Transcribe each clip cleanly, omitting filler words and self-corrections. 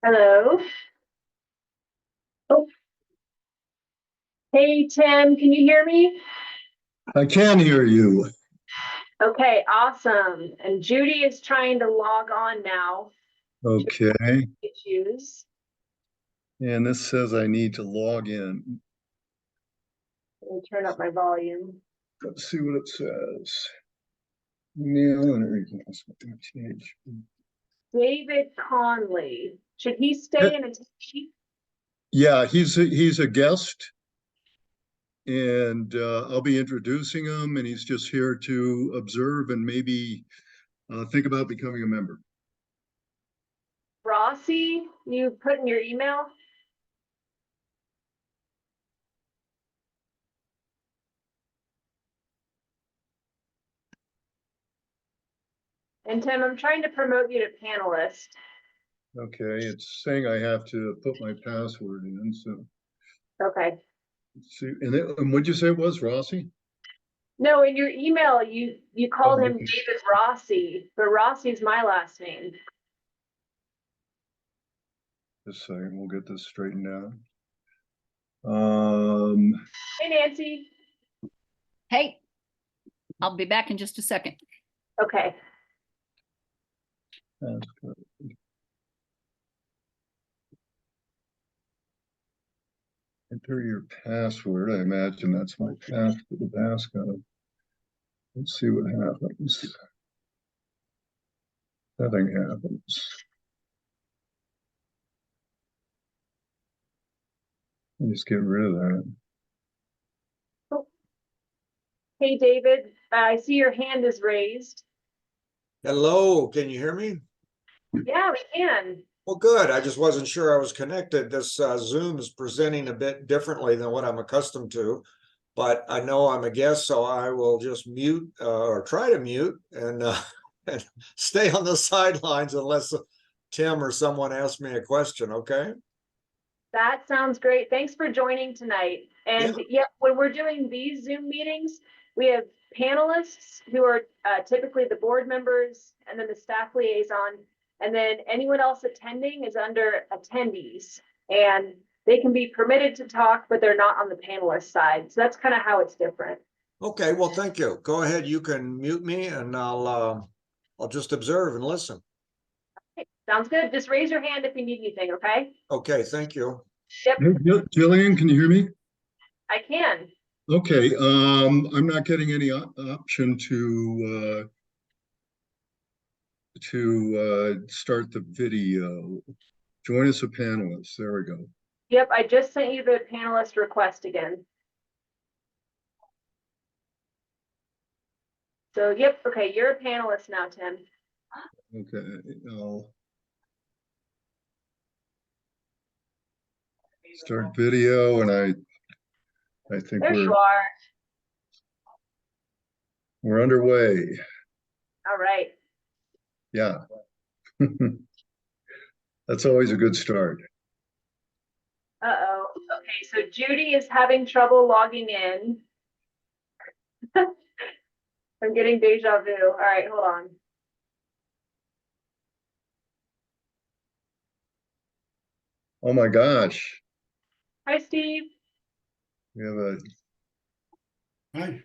Hello. Oh, hey, Tim, can you hear me? I can hear you. Okay, awesome. And Judy is trying to log on now. Okay. Issues. And this says I need to log in. Let me turn up my volume. Let's see what it says. Email and everything else. David Conley. Should he stay in attendee? Yeah, he's a guest, and I'll be introducing him, and he's just here to observe and maybe think about becoming a member. Rossi, you put in your email? And Tim, I'm trying to promote you to panelist. Okay, it's saying I have to put my password in, so Okay. let's see. And what'd you say it was, Rossi? No, in your email, you called Oh, him okay. David Rossi, but Rossi's my last name. Just a second, we'll get this straightened out. Hey, Nancy. Hey, I'll be back in just a second. Okay. That's good. Enter your password. I imagine that's my path to the passcode. Let's see what happens. Nothing happens. Just get rid of that. Oh. Hey, David, I see your hand is raised. Hello, can you hear me? Yeah, we can. Well, good. I just wasn't sure I was connected. This Zoom is presenting a bit differently than what I'm accustomed to, but I know I'm a guest, so I will just mute or try to mute and, and stay on the sidelines unless Tim or someone asks me a question, okay? That sounds great. Thanks for joining tonight. And yeah, when we're doing these Zoom meetings, we have panelists who are typically the board members and then the staff liaison. And then anyone else attending is under attendees. And they can be permitted to talk, but they're not on the panelist side. So that's kind of how it's different. Okay, well, thank you. Go ahead. You can mute me and I'll just observe and listen. Okay, sounds good. Just raise your hand if you need anything, okay? Okay, thank you. Yep. Hey, Jillian, can you hear me? I can. Okay, I'm not getting any option to start the video. Join us a panelist. There we go. Yep, I just sent you the panelist request again. So, yep, okay, you're a panelist now, Tim. Okay, I'll start video, and I think There you are. we're underway. All right. Yeah. That's always a good start. Uh-oh. Okay, so Judy is having trouble logging in. I'm getting deja vu. All right, hold on. Oh my gosh. Hi, Steve. We have a Hi.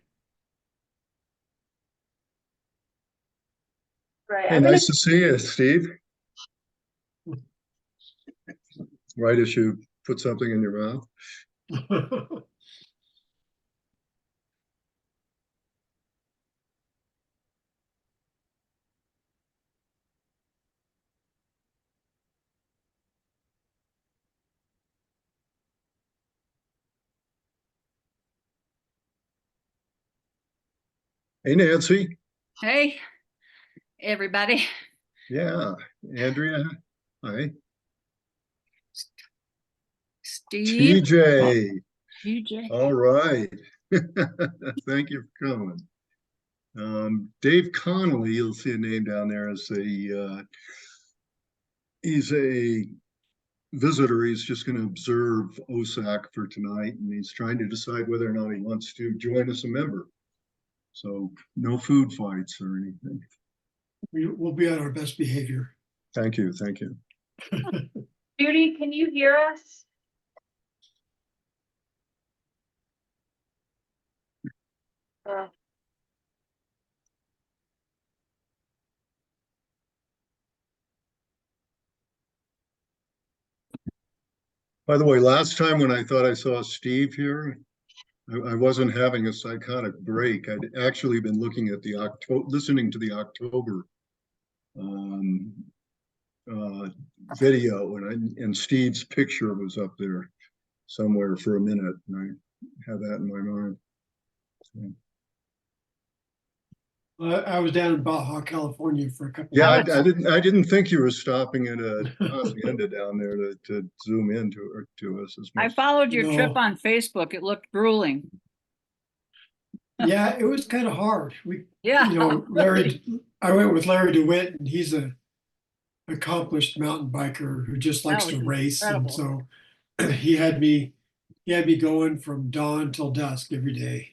Right. Hey, nice to see you, Steve. Right as you put something in your mouth. Hey, Nancy. Hey, everybody. Yeah, Andrea. Hi. Steve. TJ. TJ. All right. Thank you for coming. Dave Connolly, you'll see a name down there as he's a visitor. He's just going to observe OSAC for tonight, and he's trying to decide whether or not he wants to join as a member. So no food fights or anything. We'll be on our best behavior. Thank you. Thank you. Judy, can you hear us? Uh, By the way, last time when I thought I saw Steve here, I wasn't having a psychotic break. I'd actually been looking at the listening to the October um, video, and Steve's picture was up there somewhere for a minute, and I have that in my mind. So, I was down in Baja, California for a couple. yeah, of I didn't think you were stopping at a hacienda down there to zoom into to us as I much. followed your trip No. on Facebook. It looked grueling. Yeah, it was kind of hard. Yeah. Larry, I went with Larry DeWitt, and he's a accomplished mountain biker who just likes That to was race. And incredible. so he had me going from dawn till dusk every day.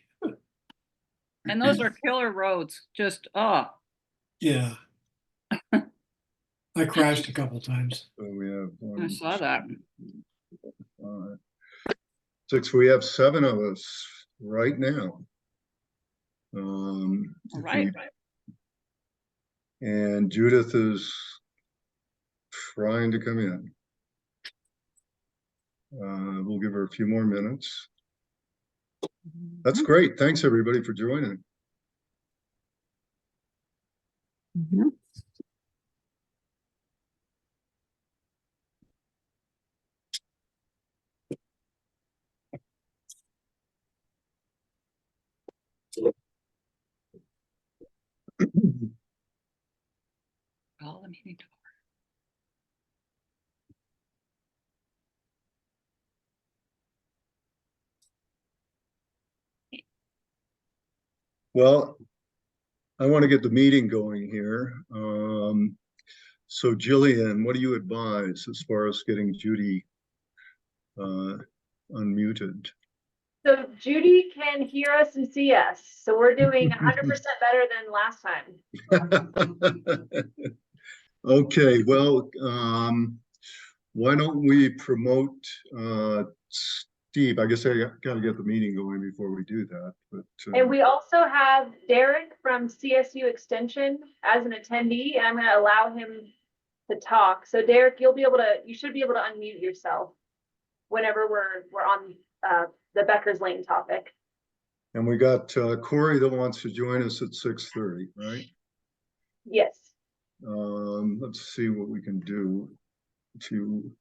And those are killer roads. Just, Yeah. I crashed a couple times. So we have I one, saw that. 6. We have 7 of us right now. All If right. and Judith is trying to come in. We'll give her a few more minutes. That's great. Thanks everybody for joining. Mhm. Call the meeting to Well, I want to get the meeting going here. So Jillian, what do you advise as far as getting Judy unmuted? So Judy can hear us and see us. So we're doing 100% better than last time. Okay, well, why don't we promote Steve? I guess I got to get the meeting going before we do that. But And we also have Derek from CSU Extension as an attendee, and I'm going to allow him to talk. So Derek, you should be able to unmute yourself whenever we're on the Becker's Lane topic. and we got Corey that wants to join us at 6:30, right? Yes. Let's see what we can do to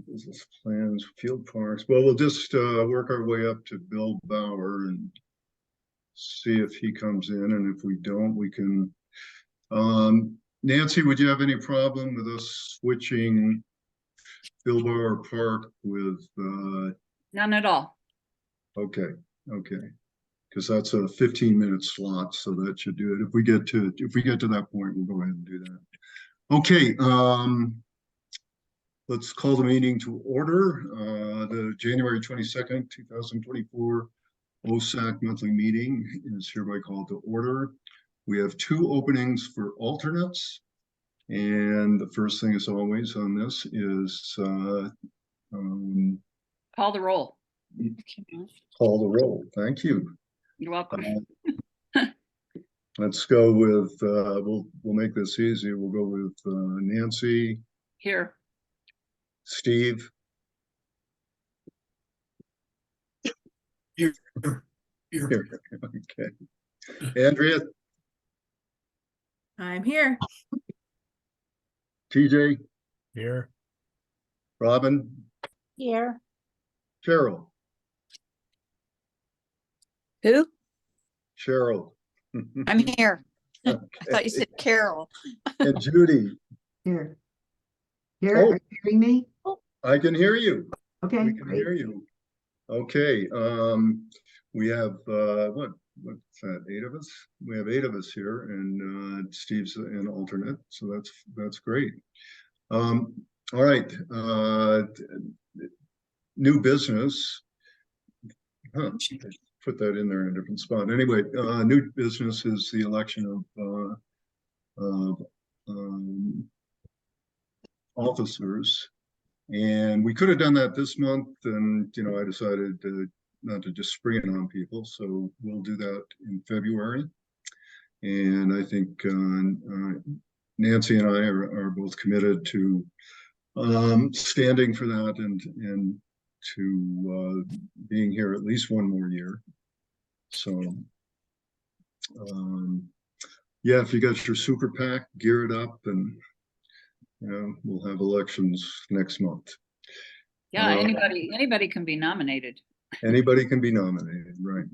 business plans, field parks. Well, we'll just work our way up to Bill Bauer and see if he comes in, and if we don't, we can. Nancy, would you have any problem with us switching Bill Bauer Park with? none at all. Okay, because that's a 15-minute slot, so that should do it. If we get to that point, we'll go ahead and do that. Okay, let's call the meeting to order. The January 22nd, 2024 OSAC monthly meeting is hereby called to order. We have 2 openings for alternates, and the first thing, as always, on this is Call the roll. call the roll. Thank you. You're welcome. Let's go with we'll make this easy. We'll go with Nancy, Here. Steve, Here. here. Okay, Andrea, I'm here. TJ, Here. Robin, Here. Cheryl. Who? Cheryl. I'm here. I thought Okay. you said Carol. And Judy. Here. Here, Oh. are you hearing me? I can hear you. Okay, We can great. hear you. Okay, we have what's that, 8 of us? We have 8 of us here, and Steve's an alternate, so that's great. All right, new business. Huh, put that in there in a different spot. Anyway, new business is the election of officers. And we could have done that this month, and, you know, I decided not to just spring it on people, so we'll do that in February. And I think Nancy and I are both committed to standing for that and to being here at least one more year. So, yeah, if you got your super PAC, gear it up, and you know, we'll have elections next month. Yeah, anybody can be nominated. Anybody can be nominated, right?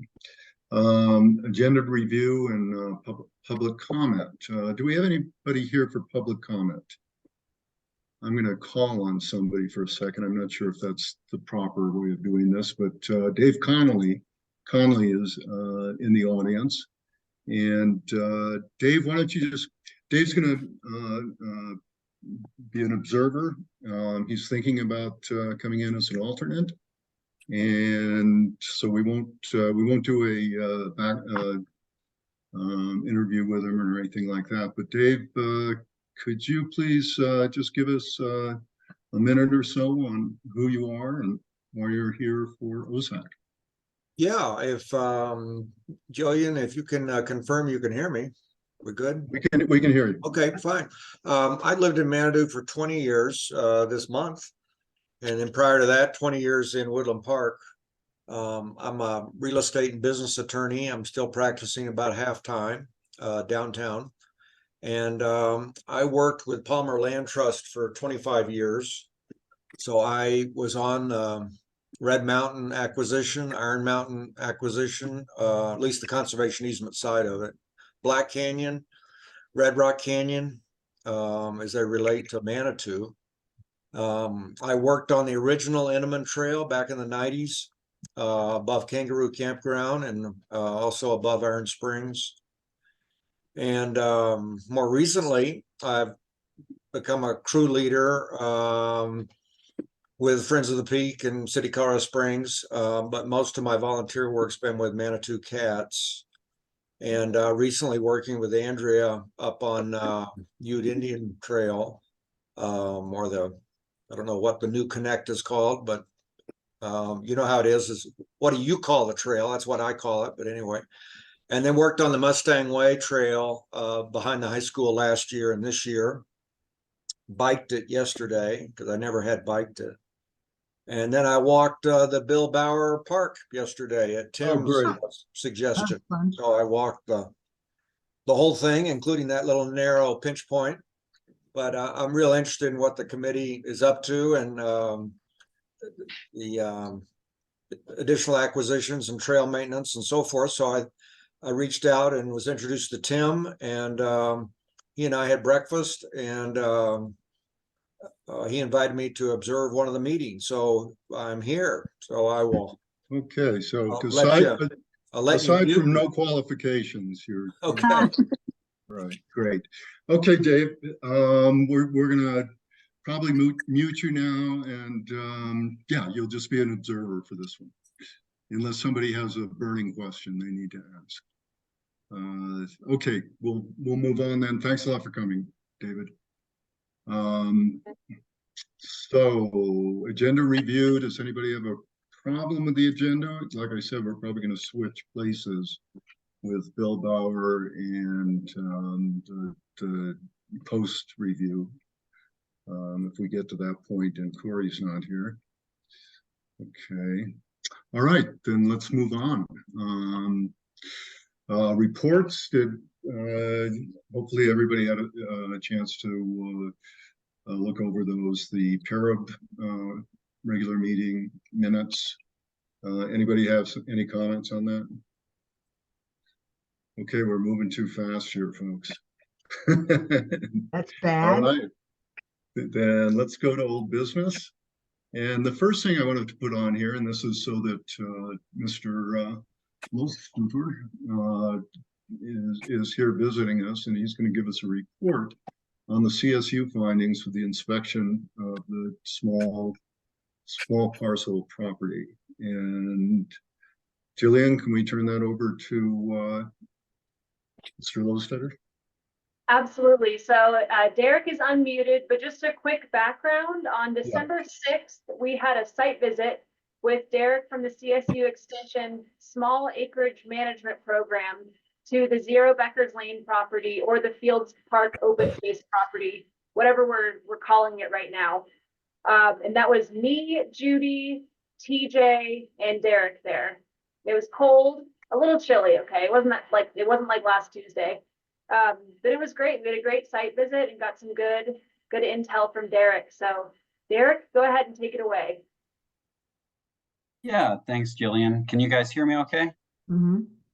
Agenda review and public comment. Do we have anybody here for public comment? I'm going to call on somebody for a second. I'm not sure if that's the proper way of doing this, but Dave Connolly is in the audience. And Dave, why don't you just, Dave's going to be an observer. He's thinking about coming in as an alternate. And so we won't do a interview with him or anything like that. But Dave, could you please just give us a minute or so on who you are and why you're here for OSAC? Yeah, if Jillian, if you can confirm you can hear me, we're good? We can hear you. Okay, fine. I lived in Manitou for 20 years this month. And then prior to that, 20 years in Woodland Park. I'm a real estate and business attorney. I'm still practicing about half-time downtown. And I worked with Palmer Land Trust for 25 years. So I was on Red Mountain acquisition, Iron Mountain acquisition, at least the conservation easement side of it. Black Canyon, Red Rock Canyon, as they relate to Manitou. I worked on the original Inman Trail back in the 90s, above Kangaroo Campground and also above Iron Springs. And more recently, I've become a crew leader with Friends of the Peak and City Colorado Springs, but most of my volunteer work's been with Manitou Cats. And recently working with Andrea up on Ute Indian Trail, or the, I don't know what the new connect is called, but you know how it is what do you call the trail? That's what I call it, but anyway. And then worked on the Mustang Way Trail behind the high school last year and this year. Biked it yesterday because I never had biked it. And then I walked the Bill Bauer Park yesterday at Tim's suggestion. Fun. So I walked the whole thing, including that little narrow pinch point. But I'm real interested in what the committee is up to and the additional acquisitions and trail maintenance and so forth. So I reached out and was introduced to Tim, and he and I had breakfast, and he invited me to observe one of the meetings. So I'm here. So I will. Okay, so I'll let aside you from no qualifications, you're okay. right. Great. Okay, Dave. We're gonna probably mute you now, and yeah, you'll just be an observer for this one, unless somebody has a burning question they need to ask. Okay, we'll move on then. Thanks a lot for coming, David. So agenda review. Does anybody have a problem with the agenda? Like I said, we're probably going to switch places with Bill Bauer and the post review. If we get to that point and Corey's not here. Okay. All right, then let's move on. Reports. Hopefully everybody had a chance to look over those. The PARAB regular meeting minutes. Anybody have any comments on that? Okay, we're moving too fast here, folks. That's All bad. right. Then let's go to old business. And the first thing I wanted to put on here, and this is so that Mr. Wolfstufer is here visiting us, and he's going to give us a report on the CSU findings for the inspection of the small parcel property. And Jillian, can we turn that over to Mr. Lowstetter? Absolutely. So Derek is unmuted, but just a quick background. On December 6th, we had a site visit with Derek from the CSU Extension Small Acreage Management Program to the Zero Becker's Lane property, or the Fields Park Open Space property, whatever we're calling it right now. And that was me, Judy, TJ, and Derek there. It was cold, a little chilly, okay? It wasn't like last Tuesday. But it was great. We had a great site visit and got some good intel from Derek. So Derek, go ahead and take it away. Yeah, thanks, Jillian. Can you guys hear me okay?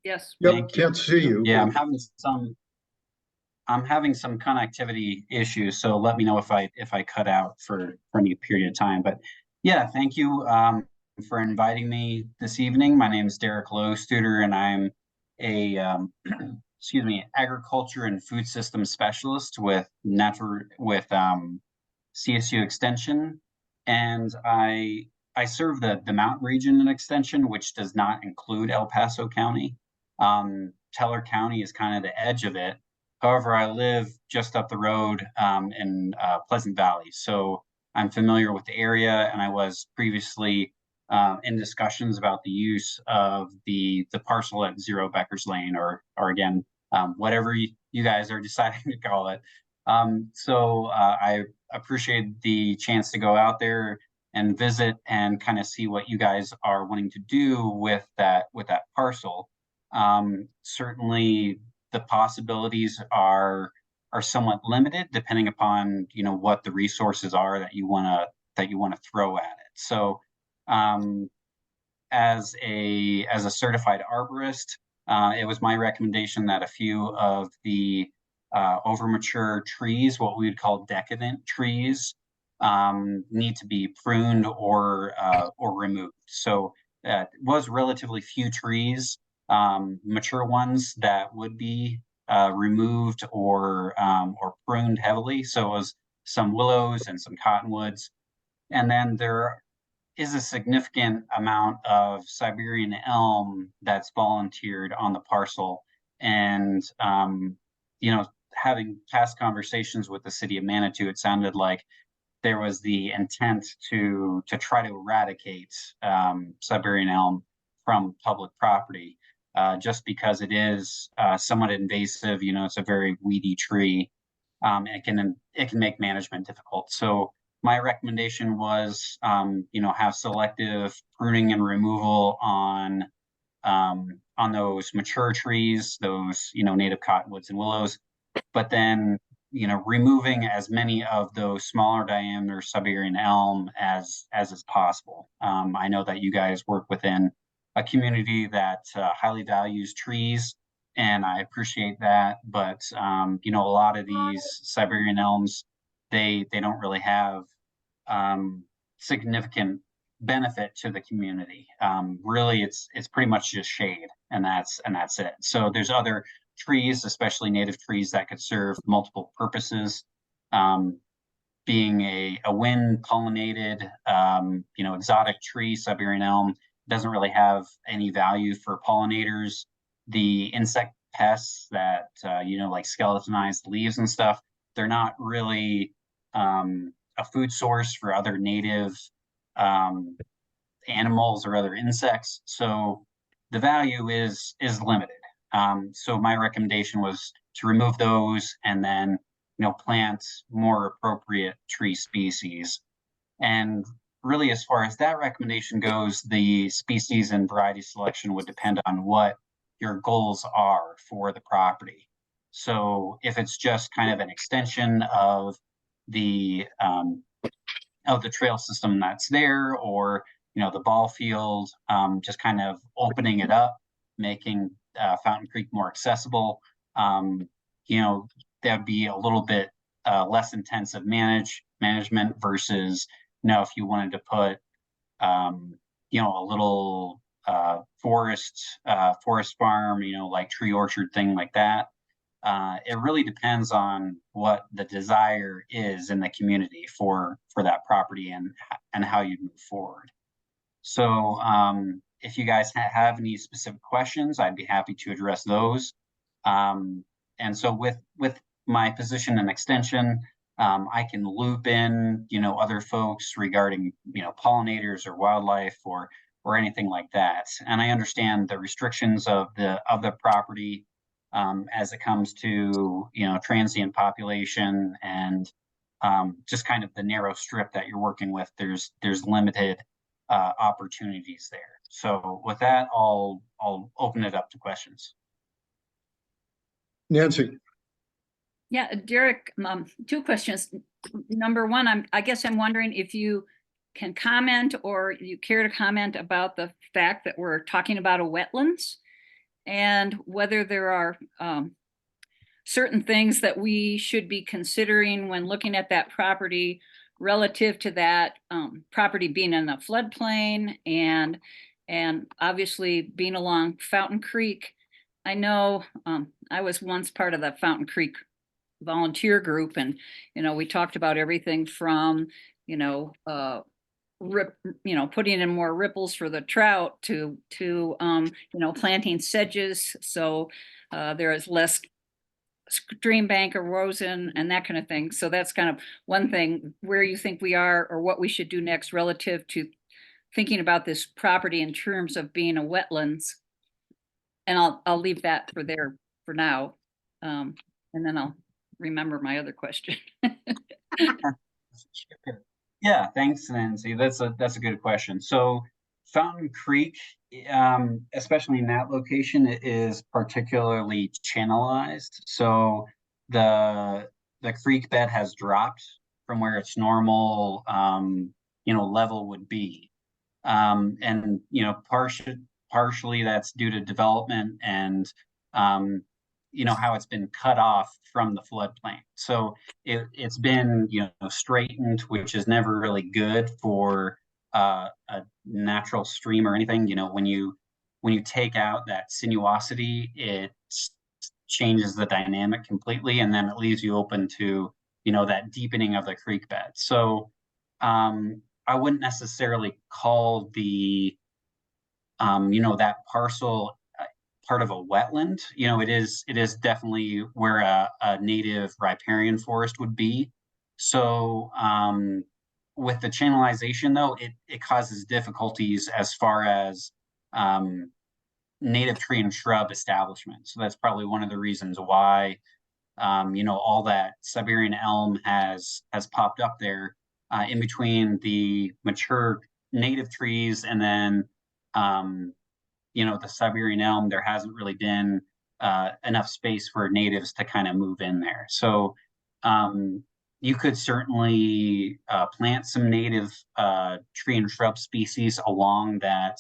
Yes. Yep, Thank you. can't see you. Yeah, but- I'm having some connectivity issues, so let me know if I cut out for any period of time. But yeah, thank you for inviting me this evening. My name is Derek Lowstuder, and I'm a excuse me, agriculture and food system specialist with CSU Extension, and I serve the Mountain Region and Extension, which does not include El Paso County. Teller County is kind of the edge of it. However, I live just up the road in Pleasant Valley, so I'm familiar with the area, and I was previously in discussions about the use of the parcel at Zero Becker's Lane, or again, whatever you guys are deciding to call it. So I appreciate the chance to go out there and visit and kind of see what you guys are wanting to do with that parcel. Certainly the possibilities are somewhat limited depending upon what the resources are that you want to throw at it. So as a certified arborist, it was my recommendation that a few of the overmature trees, what we would call decadent trees, need to be pruned or removed. So it was relatively few trees, mature ones that would be removed or pruned heavily. So it was some willows and some cottonwoods, and then there is a significant amount of Siberian elm that's volunteered on the parcel. And having past conversations with the city of Manitou, it sounded like there was the intent to try to eradicate Siberian elm from public property, just because it is somewhat invasive. It's a very weedy tree. It can make management difficult. So my recommendation was, have selective pruning and removal on those mature trees, those native cottonwoods and willows, but then removing as many of those smaller diameter Siberian elm as is possible. I know that you guys work within a community that highly values trees, and I appreciate that. But a lot of these Siberian elms, they don't really have significant benefit to the community. Really, it's pretty much just shade, and that's it. So there's other trees, especially native trees, that could serve multiple purposes. Being a wind pollinated, exotic tree, Siberian elm doesn't really have any value for pollinators. The insect pests that like skeletonized leaves and stuff, they're not really a food source for other native animals or other insects. So the value is limited. So my recommendation was to remove those and then plant more appropriate tree species. And really, as far as that recommendation goes, the species and variety selection would depend on what your goals are for the property. So if it's just kind of an extension of the trail system that's there, or the ball field, just kind of opening it up, making Fountain Creek more accessible, that'd be a little bit less intensive management versus if you wanted to put a little forest farm, like tree orchard thing like that. It really depends on what the desire is in the community for that property and how you move forward. So if you guys have any specific questions, I'd be happy to address those. And so with my position and extension, I can loop in, other folks regarding, pollinators or wildlife or anything like that. And I understand the restrictions of the property as it comes to, transient population and just kind of the narrow strip that you're working with. There's limited opportunities there. So with that, I'll open it up to questions. Nancy, Yeah, Derek, two questions. Number one, I guess I'm wondering if you can comment or you care to comment about the fact that we're talking about a wetlands and whether there are certain things that we should be considering when looking at that property relative to that property being in the floodplain and obviously being along Fountain Creek. I know I was once part of the Fountain Creek volunteer group, and we talked about everything from putting in more ripples for the trout to planting sedges so there is less stream bank erosion and that kind of thing. So that's kind of one thing where you think we are or what we should do next relative to thinking about this property in terms of being a wetlands. And I'll leave that for now. And then I'll remember my other question. Yeah, thanks, Nancy. That's a good question. So Fountain Creek, especially in that location, it is particularly channelized. So the creek bed has dropped from where its normal level would be. And partially that's due to development and how it's been cut off from the floodplain. So it's been straightened, which is never really good for a natural stream or anything. When you take out that sinuosity, it changes the dynamic completely, and then it leaves you open to that deepening of the creek bed. So I wouldn't necessarily call the that parcel part of a wetland. It is definitely where a native riparian forest would be. So with the channelization, though, it causes difficulties as far as native tree and shrub establishment. So that's probably one of the reasons why all that Siberian elm has popped up there in between the mature native trees and then the Siberian elm. There hasn't really been enough space for natives to kind of move in there. So you could certainly plant some native tree and shrub species along that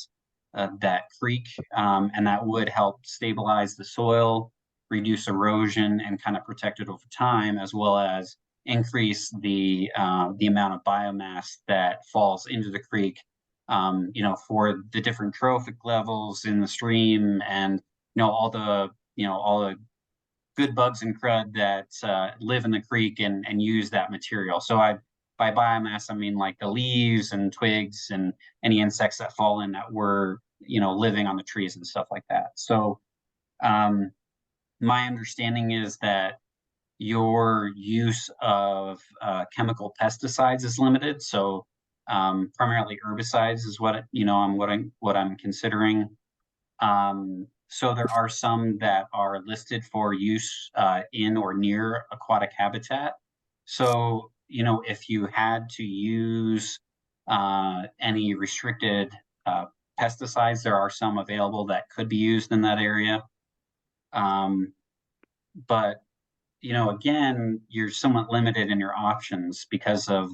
creek, and that would help stabilize the soil, reduce erosion, and kind of protect it over time, as well as increase the amount of biomass that falls into the creek, for the different trophic levels in the stream, and all the good bugs and crud that live in the creek and use that material. So by biomass, I mean like the leaves and twigs and any insects that fall in that were living on the trees and stuff like that. So my understanding is that your use of chemical pesticides is limited. So primarily herbicides is what I'm considering. So there are some that are listed for use in or near aquatic habitat. So if you had to use any restricted pesticides, there are some available that could be used in that area. But again, you're somewhat limited in your options because of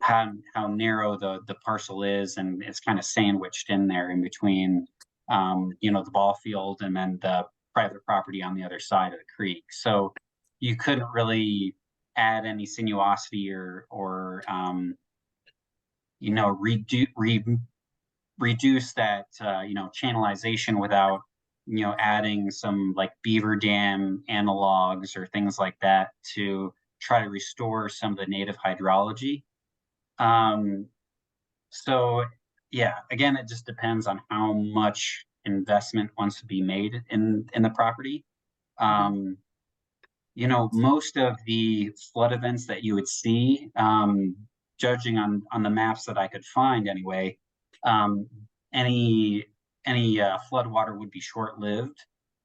how narrow the parcel is, and it's kind of sandwiched in there in between the ball field and then the private property on the other side of the creek. So you couldn't really add any sinuosity or reduce that channelization without adding some like beaver dam analogs or things like that to try to restore some of the native hydrology. So yeah, again, it just depends on how much investment wants to be made in the property. you know, most of the flood events that you would see, judging on the maps that I could find anyway, um, any flood water would be short-lived.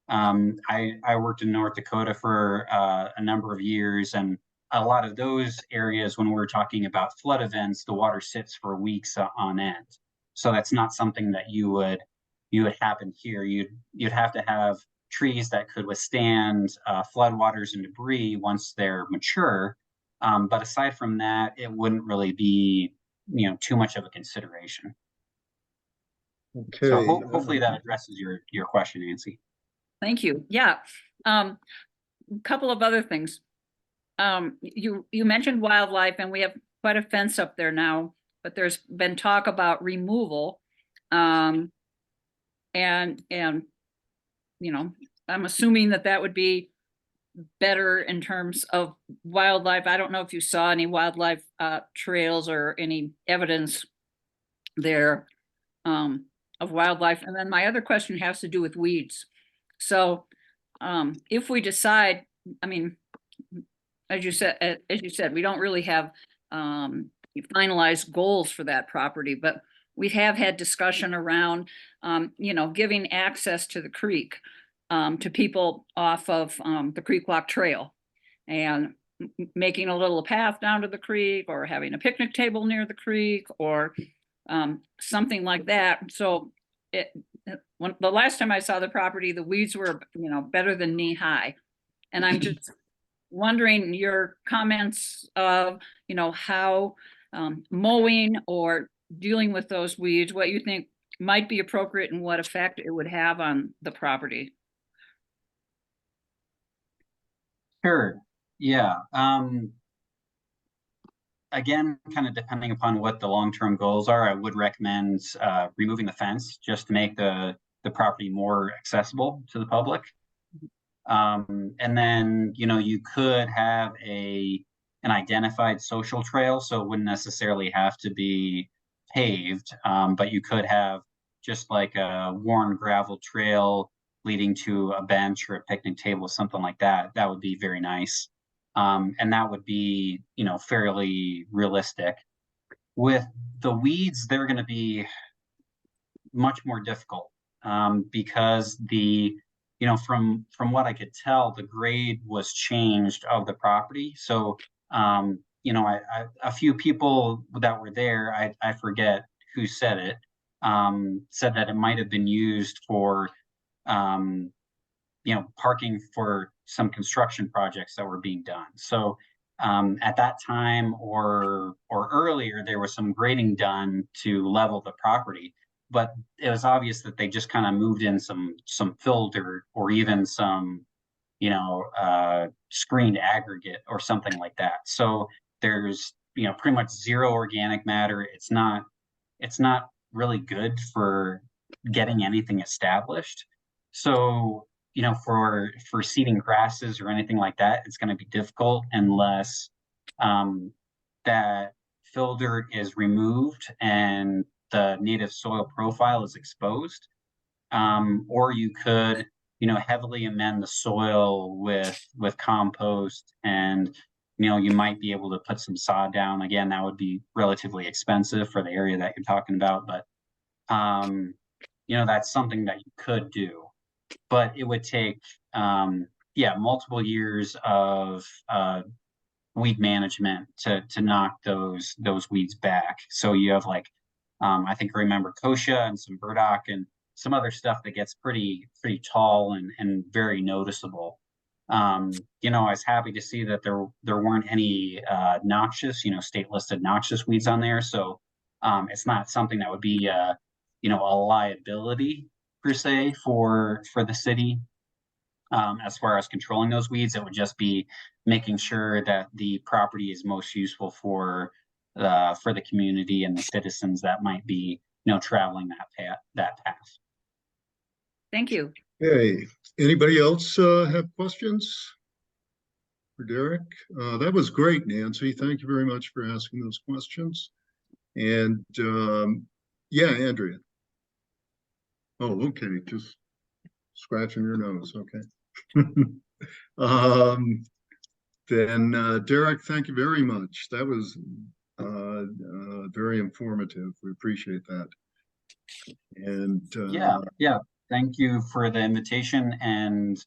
I worked in North Dakota for a number of years, and a lot of those areas, when we're talking about flood events, the water sits for weeks on end. So that's not something that you would happen here. You'd have to have trees that could withstand floodwaters and debris once they're mature. But aside from that, it wouldn't really be, you know, too much of a consideration. So Okay. hopefully that addresses your question, Nancy. Thank you. Yeah. A couple of other things. You mentioned wildlife, and we have quite a fence up there now, but there's been talk about removal. And you know, I'm assuming that would be better in terms of wildlife. I don't know if you saw any wildlife trails or any evidence there of wildlife. And then my other question has to do with weeds. So if we decide, I mean, as you said, we don't really have finalized goals for that property, but we have had discussion around, you know, giving access to the creek to people off of the Creek Walk Trail, and making a little path down to the creek, or having a picnic table near the creek, or something like that. So when the last time I saw the property, the weeds were, you know, better than knee high. And I'm just wondering your comments of, you know, how mowing or dealing with those weeds, what you think might be appropriate and what effect it would have on the property. Sure. Yeah. Again, kind of depending upon what the long-term goals are, I would recommend removing the fence just to make the property more accessible to the public. And then, you know, you could have an identified social trail, so it wouldn't necessarily have to be paved, but you could have just like a worn gravel trail leading to a bench or a picnic table, something like that. That would be very nice. And that would be, you know, fairly realistic. With the weeds, they're going to be much more difficult because you know, from what I could tell, the grade was changed of the property. So, you know, a few people that were there, I forget who said it, said that it might have been used for, you know, parking for some construction projects that were being done. So, at that time or earlier, there was some grading done to level the property, but it was obvious that they just kind of moved in some fill dirt or even some, you know, screened aggregate or something like that. So there's, you know, pretty much zero organic matter. It's not really good for getting anything established. So, you know, for seeding grasses or anything like that, it's going to be difficult unless that fill dirt is removed and the native soil profile is exposed. Or you could, you know, heavily amend the soil with compost, and, you know, you might be able to put some sod down. Again, that would be relatively expensive for the area that you're talking about, but you know, that's something that you could do. But it would take yeah, multiple years of weed management to knock those weeds back. So you have like I think I remember kochia and some burdock and some other stuff that gets pretty tall and very noticeable. You know, I was happy to see that there weren't any noxious, you know, state listed noxious weeds on there. So it's not something that would be you know, a liability per se for the city. As far as controlling those weeds, it would just be making sure that the property is most useful for the community and the citizens that might be, you know, traveling that path. Thank you. Hey, anybody else have questions for Derek? That was great, Nancy. Thank you very much for asking those questions. And yeah, Andrea. Oh, okay. Just scratching your nose. Okay. then Derek, thank you very much. That was very informative. We appreciate that. And Yeah. Thank you for the invitation, and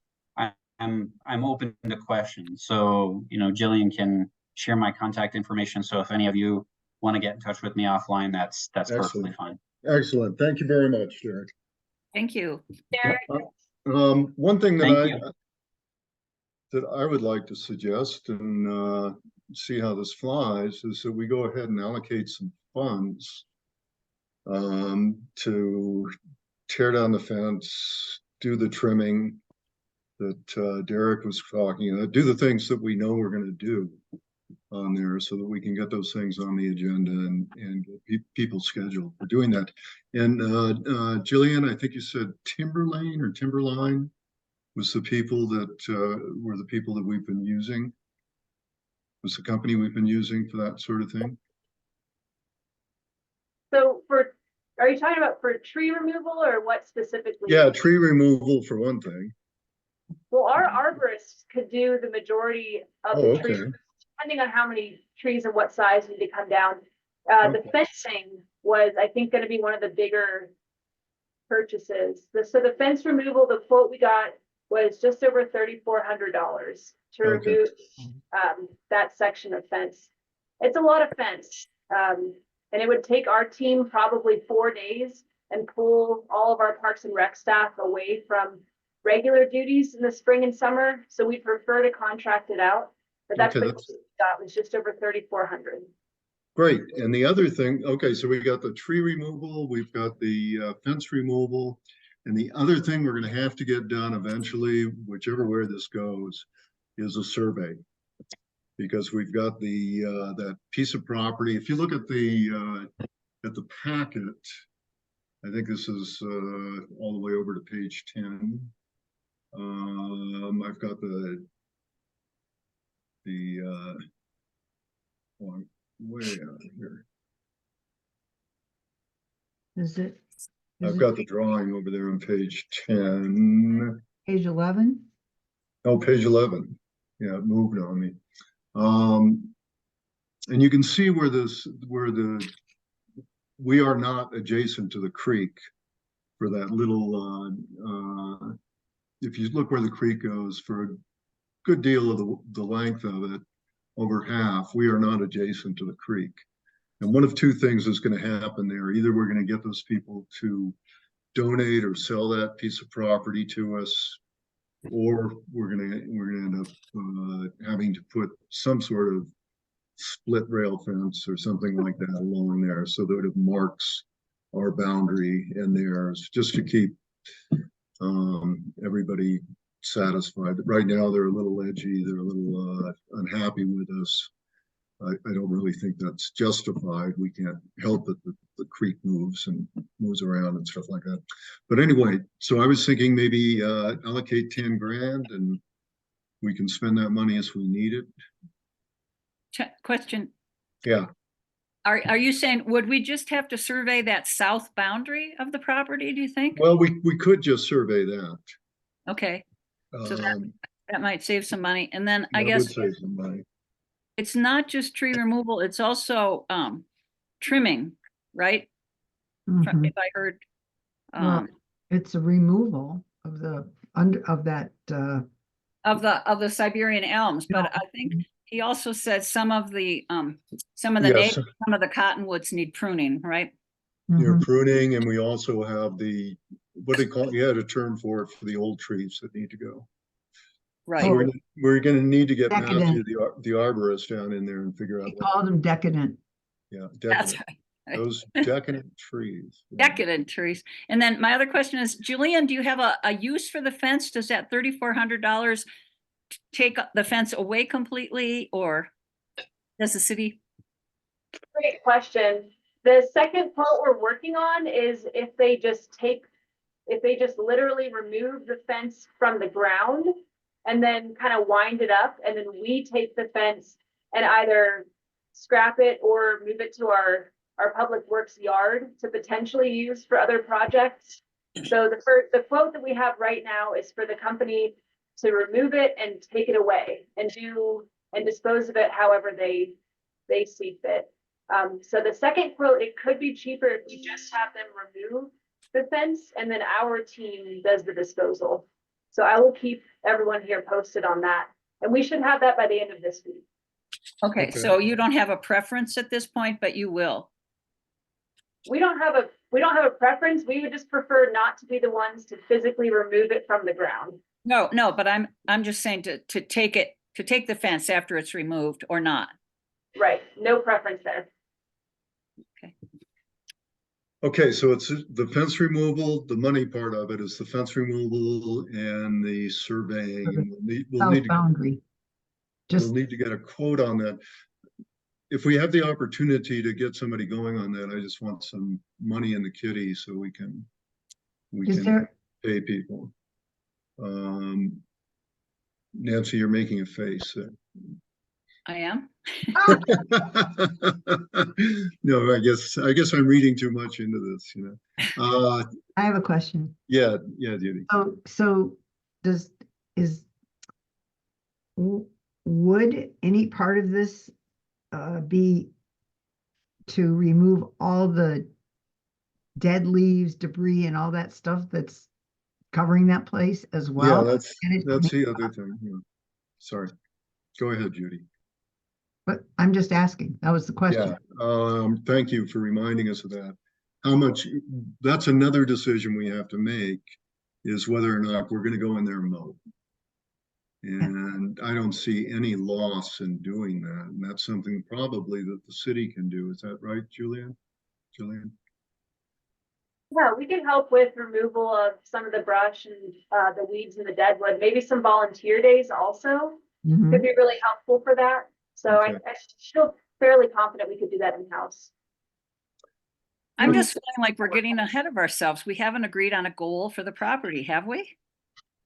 I'm open to questions. So, Jillian can share my contact information. So if any of you want to get in touch with me offline, that's perfectly Excellent. fine. Excellent. Thank you very much, Derek. Thank you. Derek, One thing Thank that you. I would like to suggest and see how this flies is that we go ahead and allocate some funds to tear down the fence, do the trimming that Derek was talking about, do the things that we know we're going to do on there so that we can get those things on the agenda and get people scheduled for doing that. And Jillian, I think you said Timberlane or Timberline was the people that were the people that we've been using, was the company we've been using for that sort of thing. so are you talking about for tree removal or what specifically? Yeah, tree removal for one thing. Well, our arborists could do the majority of Oh, the trees, okay. depending on how many trees and what size need to come down. The Okay. fencing was, I think, going to be one of the bigger purchases. So the fence removal, the quote we got was just over $3,400 to Okay. remove that section of fence. It's a lot of fence. And it would take our team probably 4 days and pull all of our Parks and Rec staff away from regular duties in the spring and summer. So we prefer to contract it out. But that's Okay, what we got, was just over 3,400. Great. And the other thing, okay, so we got the tree removal, we've got the fence removal. And the other thing we're going to have to get done eventually, whichever way this goes, is a survey. Because we've got the that piece of property. If you look at the packet, I think this is all the way over to page 10. I've got the oh, I'm way out here. Is it? I've got the drawing over there on page 10. Page 11? Oh, page 11. Yeah, it moved on me. And you can see where we are not adjacent to the creek for that little, if you look where the creek goes for a good deal of the length of it, over half, we are not adjacent to the creek. And one of two things is going to happen there. Either we're going to get those people to donate or sell that piece of property to us, or we're going to end up having to put some sort of split rail fence or something like that along there so that it marks our boundary and theirs, just to keep everybody satisfied. Right now they're a little edgy, they're a little unhappy with us. I don't really think that's justified. We can't help it that the creek moves around and stuff like that. But anyway, so I was thinking maybe allocate 10 grand and we can spend that money as we need it. Question. Yeah. Are you saying, would we just have to survey that south boundary of the property, do you think? Well, we could just survey that. Okay, so Um, that might save some money. And then I that would guess save some money. it's not just tree removal, it's also trimming, right? Mhm. If I heard. Well, it's a removal of the of that Of the Siberian elms, but I think he also said some of the Yes. natives, some of the cottonwoods need pruning, right? You're mhm. pruning, and we also have the, what do you call it? You had a term for it for the old trees that need to go. Right. So we're going to need to get Matthew, Decadent. the arborist, down in there and figure out He what. called them decadent. Yeah, That's decadent. right. Those decadent trees. Decadent trees. And then my other question is, Julian, do you have a use for the fence? Does that $3,400 take the fence away completely, or does the city? Great question. The second quote we're working on is if they just literally remove the fence from the ground and then kind of wind it up, and then we take the fence and either scrap it or move it to our public works yard to potentially use for other projects. So the quote that we have right now is for the company to remove it and take it away and do and dispose of it however they see fit. So the second quote, it could be cheaper if we just have them remove the fence and then our team does the disposal. So I will keep everyone here posted on that. And we should have that by the end of this week. Okay, so you don't have a preference at this point, but you will. We don't have a preference. We would just prefer not to be the ones to physically remove it from the ground. No, but I'm just saying to take the fence after it's removed or not. Right. No preference there. Okay, so it's the fence removal, the money part of it is the fence removal and the surveying. And South boundary. we'll Just, need to get a quote on that. If we have the opportunity to get somebody going on that, I just want some money in the kitty so we can is there, pay people. Nancy, you're making a face. I am. No, I guess I'm reading too much into this, you know. I have a question. Yeah, Judy. So would any part of this be to remove all the dead leaves, debris, and all that stuff that's covering that place as well? Yeah, And it- that's the other thing. Yeah. Sorry. Go ahead, Judy. But I'm just asking. That was the question. Yeah, thank you for reminding us of that. How much, that's another decision we have to make, is whether or not we're gonna go in there and mow. And I don't see any loss in doing that, and that's something probably that the city can do. Is that right, Julian? Yeah, we can help with removal of some of the brush and the weeds and the deadwood. Maybe some volunteer days also Mhm. could be really helpful for that. So Okay. I feel fairly confident we could do that in-house. I'm just feeling like we're getting ahead of ourselves. We haven't agreed on a goal for the property, have we?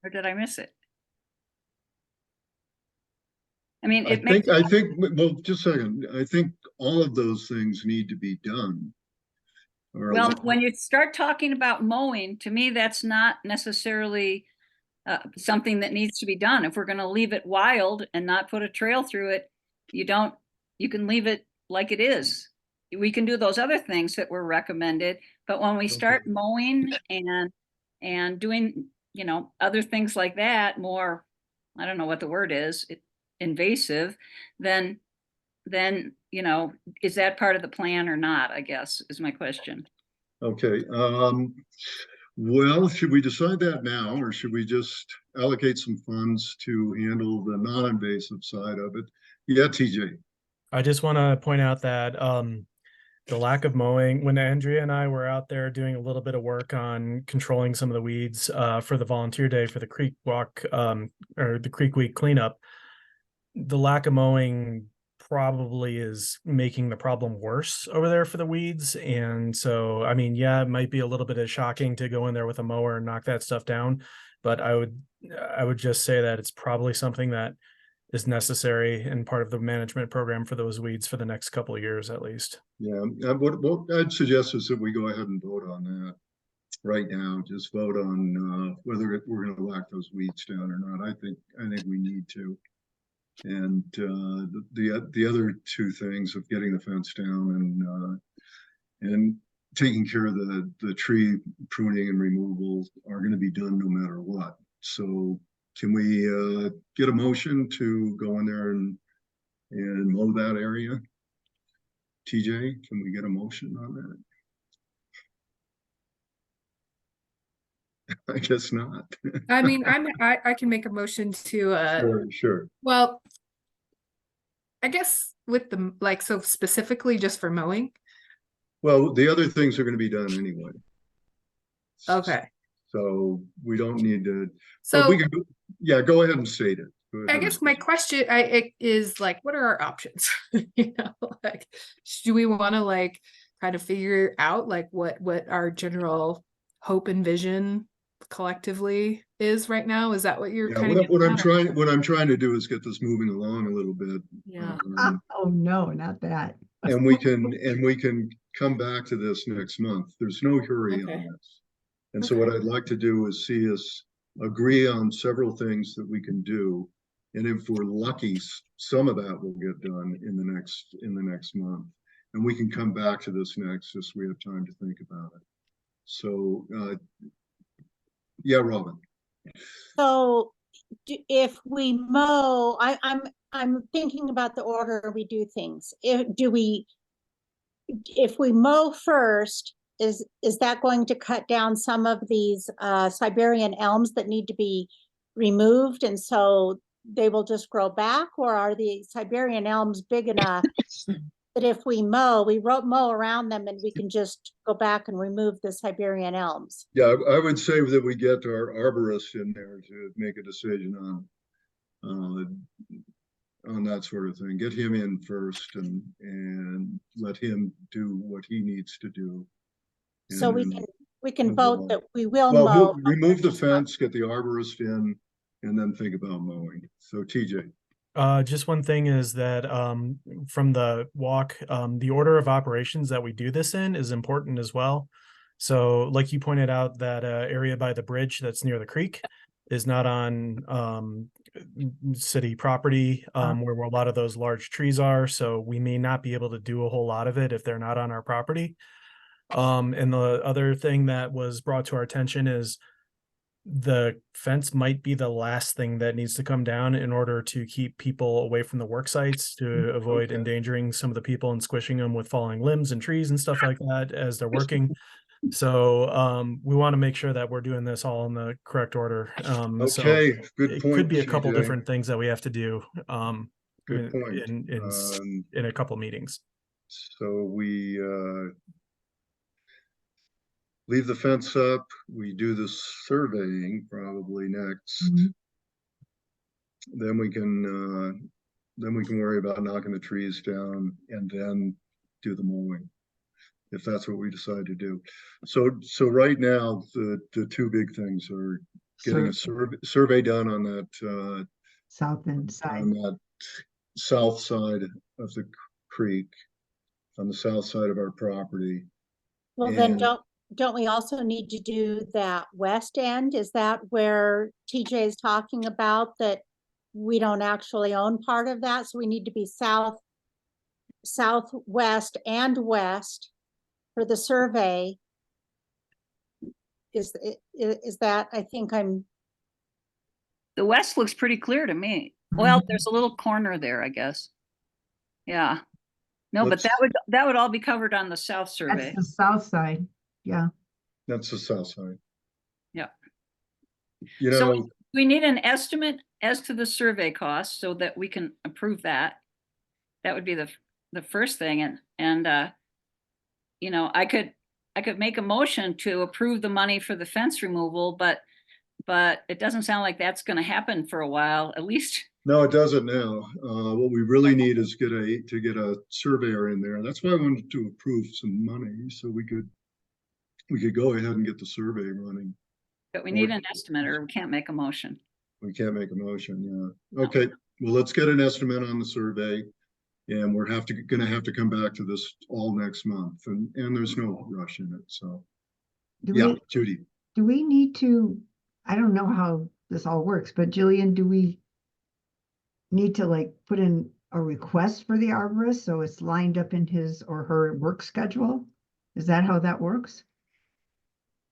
Or did I miss it? I mean, it makes, I think, well, just a second, I think all of those things need to be done. Or a well, lot- when you start talking about mowing, to me, that's not necessarily something that needs to be done. If we're gonna leave it wild and not put a trail through it, you can leave it like it is. We can do those other things that were recommended, but when we start Okay. mowing and doing, other things like that, more, I don't know what the word is, invasive, then, is that part of the plan or not, I guess, is my question. Okay, well, should we decide that now, or should we just allocate some funds to handle the non-invasive side of it? Yeah, TJ. I just want to point out that the lack of mowing, when Andrea and I were out there doing a little bit of work on controlling some of the weeds for the volunteer day for the creek walk or the creek week cleanup, the lack of mowing probably is making the problem worse over there for the weeds. And so, I mean, yeah, it might be a little bit of shocking to go in there with a mower and knock that stuff down, but I would just say that it's probably something that is necessary and part of the management program for those weeds for the next couple of years at least. Yeah, what I'd suggest is that we go ahead and vote on that right now. Just vote on whether we're going to whack those weeds down or not. I think we need to. And the other two things of getting the fence down and taking care of the tree pruning and removal are going to be done no matter what. So can we get a motion to go in there and mow that area? TJ, can we get a motion on that? I guess not. I mean, I can make a motion to Sure. well, I guess with the so specifically just for mowing. Well, the other things are going to be done anyway. Okay. So we don't need to. So we can, go ahead and state it. I guess my question is like, what are our options? Like, do we want to try to figure out what our general hope and vision collectively is right now? Is that what you're kind of what I'm trying to do is get this moving along a little bit. Yeah. Oh, no, not that. And we can come back to this next month. There's no hurry on this. And so what I'd like to do is see us agree on several things that we can do And if we're lucky, some of that will get done in the next month. And we can come back to this next, just so we have time to think about it. So, yeah, Robin. So if we mow, I'm thinking about the order we do things. If we mow first, is that going to cut down some of these Siberian elms that need to be removed, and so they will just grow back? Or are the Siberian elms big enough that if we mow around them and we can just go back and remove the Siberian elms? Yeah, I would say that we get our arborist in there to make a decision on that sort of thing. Get him in first and let him do what he needs to do. So And we can move vote on. that we will Well, mow. remove the fence, get the arborist in, and then think about mowing. So TJ. Just one thing is that from the walk, the order of operations that we do this in is important as well. So like you pointed out, that area by the bridge that's near the creek is not on city property, where a lot of those large trees are. So we may not be able to do a whole lot of it if they're not on our property. And the other thing that was brought to our attention is the fence might be the last thing that needs to come down in order to keep people away from the work sites, to avoid endangering some of the people and squishing them with falling limbs and trees and stuff like that as they're working. So we want to make sure that we're doing this all in the correct order. So good it point. could be a couple TJ. different things that we have to do Good point. in a couple meetings. So we leave the fence up. We do the surveying probably next. Then we can worry about knocking the trees down and then do the mowing, if that's what we decide to do. So right now, the two big things are getting a survey done on that South end side. on that south side of the creek, on the south side of our property. Well, then don't we also need to do that west end? Is that where TJ is talking about, that we don't actually own part of that? So we need to be southwest and west for the survey. Is that, I think The west looks pretty clear to me. Well, there's a little corner there, I guess. Yeah. No, but that would all be covered on the south survey. That's the south side. Yeah. That's the south side. Yeah. You So know, we need an estimate as to the survey cost so that we can approve that. That would be the first thing. And you know, I could make a motion to approve the money for the fence removal, but it doesn't sound like that's going to happen for a while, at least. no, it doesn't now. What we really need is to get a surveyor in there. That's why I wanted to approve some money, so we could go ahead and get the survey running. But we need an estimate, or we can't make a motion. We can't make a motion, yeah. Okay, well, let's get an estimate on the survey, and we're gonna have to come back to this all next month, and there's no rush in it, so. Judy. Do we need to, I don't know how this all works, but Jillian, do we need to like put in a request for the arborist so it's lined up in his or her work schedule? Is that how that works?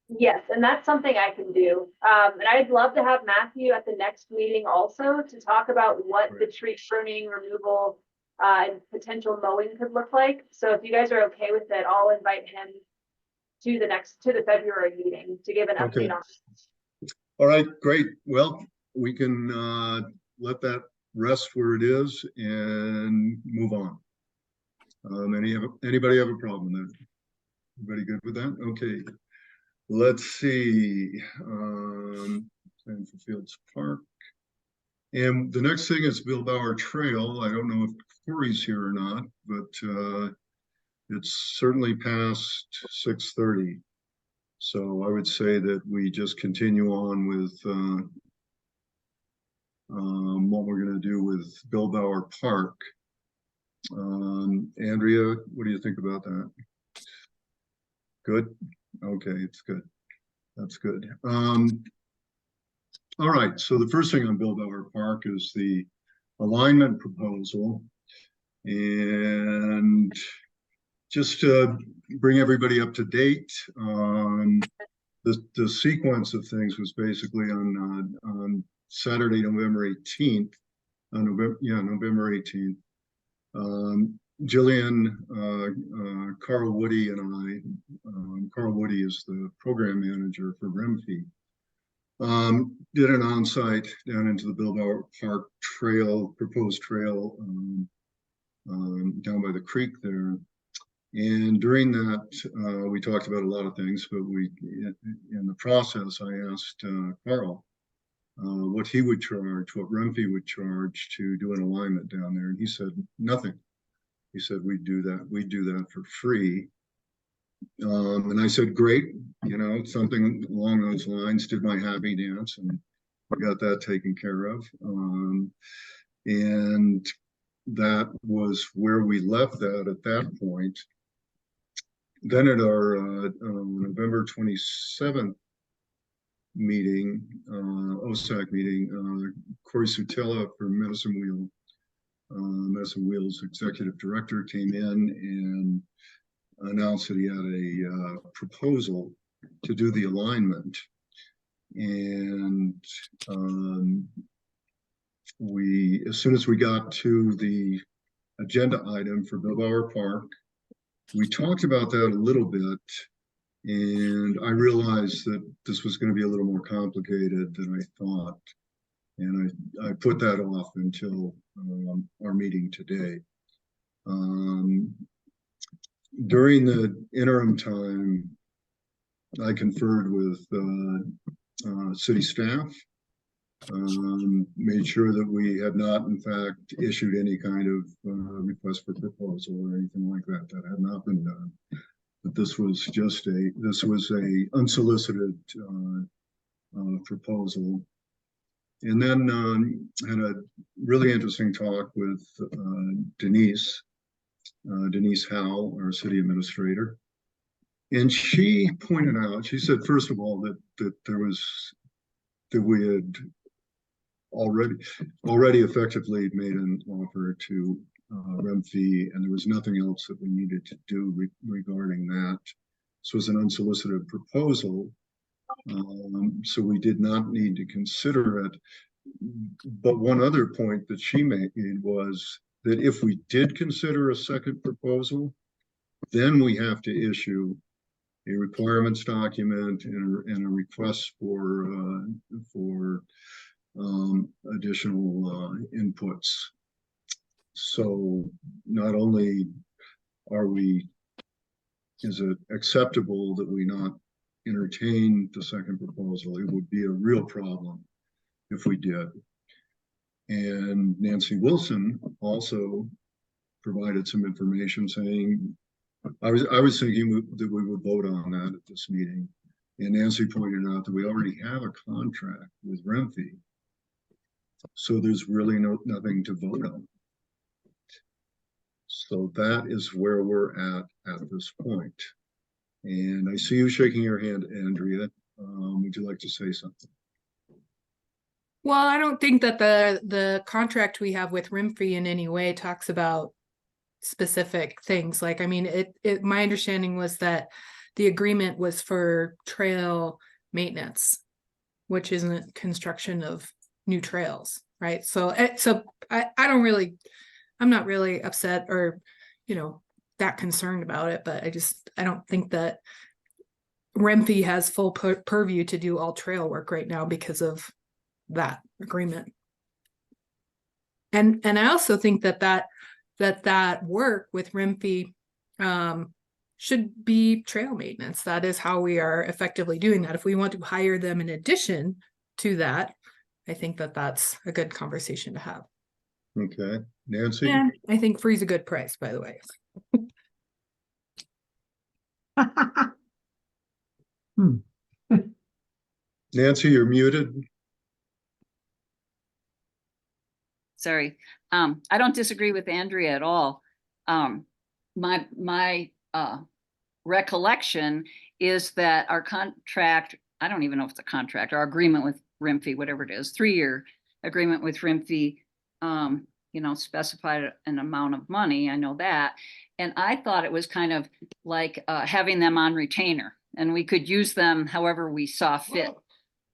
Yes, and that's something I can do. And I'd love to have Matthew at the next meeting also to talk about what the tree pruning, removal, and potential mowing could look like. So if you guys are okay with it, I'll invite him to the February meeting to give an update on it. All right, great. Well, we can let that rest where it is and move on. Anybody have a problem there? Everybody good with that? Okay. Let's see. Plan for Fields Park. And the next thing is Bill Bauer Trail. I don't know if Corey's here or not, but it's certainly past 6:30. So I would say that we just continue on with what we're going to do with Bill Bauer Park. Andrea, what do you think about that? Good? Okay, it's good. That's good. All right, so the first thing on Billboard Park is the alignment proposal. And just to bring everybody up to date, the sequence of things was basically on Saturday, November 18th, November 18th. Jillian, Carl Woody and I, Carl Woody is the program manager for REMFI, did an on-site down into the Billboard Park trail, proposed trail, down by the creek there. And during that, we talked about a lot of things, but in the process, I asked Carl what he would charge, what REMFI would charge to do an alignment down there. And he said, nothing. He said, we'd do that for free. And I said, great, something along those lines, did my happy dance, and we got that taken care of. And that was where we left that at that point. Then at our November 27th meeting, OSAC meeting, Corey Sutella from Medicine Wheel's executive director came in and announced that he had a proposal to do the alignment. And as soon as we got to the agenda item for Billboard Park, we talked about that a little bit, and I realized that this was going to be a little more complicated than I thought. And I put that off until our meeting today. During the interim time, I conferred with city staff, made sure that we had not, in fact, issued any kind of request for proposal or anything like that. That had not been done. But this was a unsolicited proposal. And then had a really interesting talk with Denise Howell, our city administrator. And she pointed out, she said, first of all, that we had already effectively made an offer to REMFI, and there was nothing else that we needed to do regarding that. This was an unsolicited proposal, so we did not need to consider it. But one other point that she made was that if we did consider a second proposal, then we have to issue a requirements document and a request for additional inputs. So not only is it acceptable that we not entertain the second proposal, it would be a real problem if we did. And Nancy Wilson also provided some information saying, I was thinking that we would vote on that at this meeting. And Nancy pointed out that we already have a contract with REMFI, so there's really nothing to vote on. So that is where we're at this point. And I see you shaking your hand, Andrea. Would you like to say something? Well, I don't think that the contract we have with REMFI in any way talks about specific things. Like, I mean, my understanding was that the agreement was for trail maintenance, which isn't construction of new trails, right? So I'm not really upset or, that concerned about it, but I don't think that REMFI has full purview to do all trail work right now because of that agreement. And I also think that work with REMFI should be trail maintenance. That is how we are effectively doing that. If we want to hire them in addition to that, I think that that's a good conversation to have. Okay, Nancy? And I think free's a good price, by the way. Nancy, you're muted. Sorry. I don't disagree with Andrea at all. My recollection is that our contract, I don't even know if it's a contract, our agreement with Rimfee, whatever it is, 3-year agreement with Rimfee, specified an amount of money. I know that. And I thought it was kind of like having them on retainer, and we could use them however we saw fit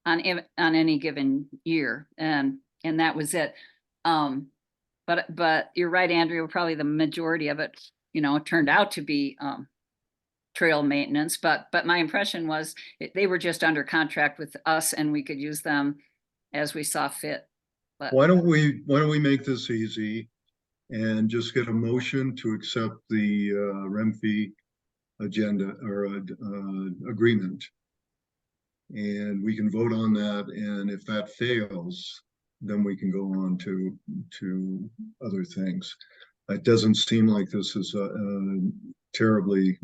on any given year. And that was it. But you're right, Andrea, probably the majority of it, turned out to be trail maintenance, but my impression was they were just under contract with us and we could use them as we saw fit. But Why don't we make this easy and just get a motion to accept the Remfee agenda or agreement? And we can vote on that, and if that fails, then we can go on to other things. It doesn't seem like this is a terribly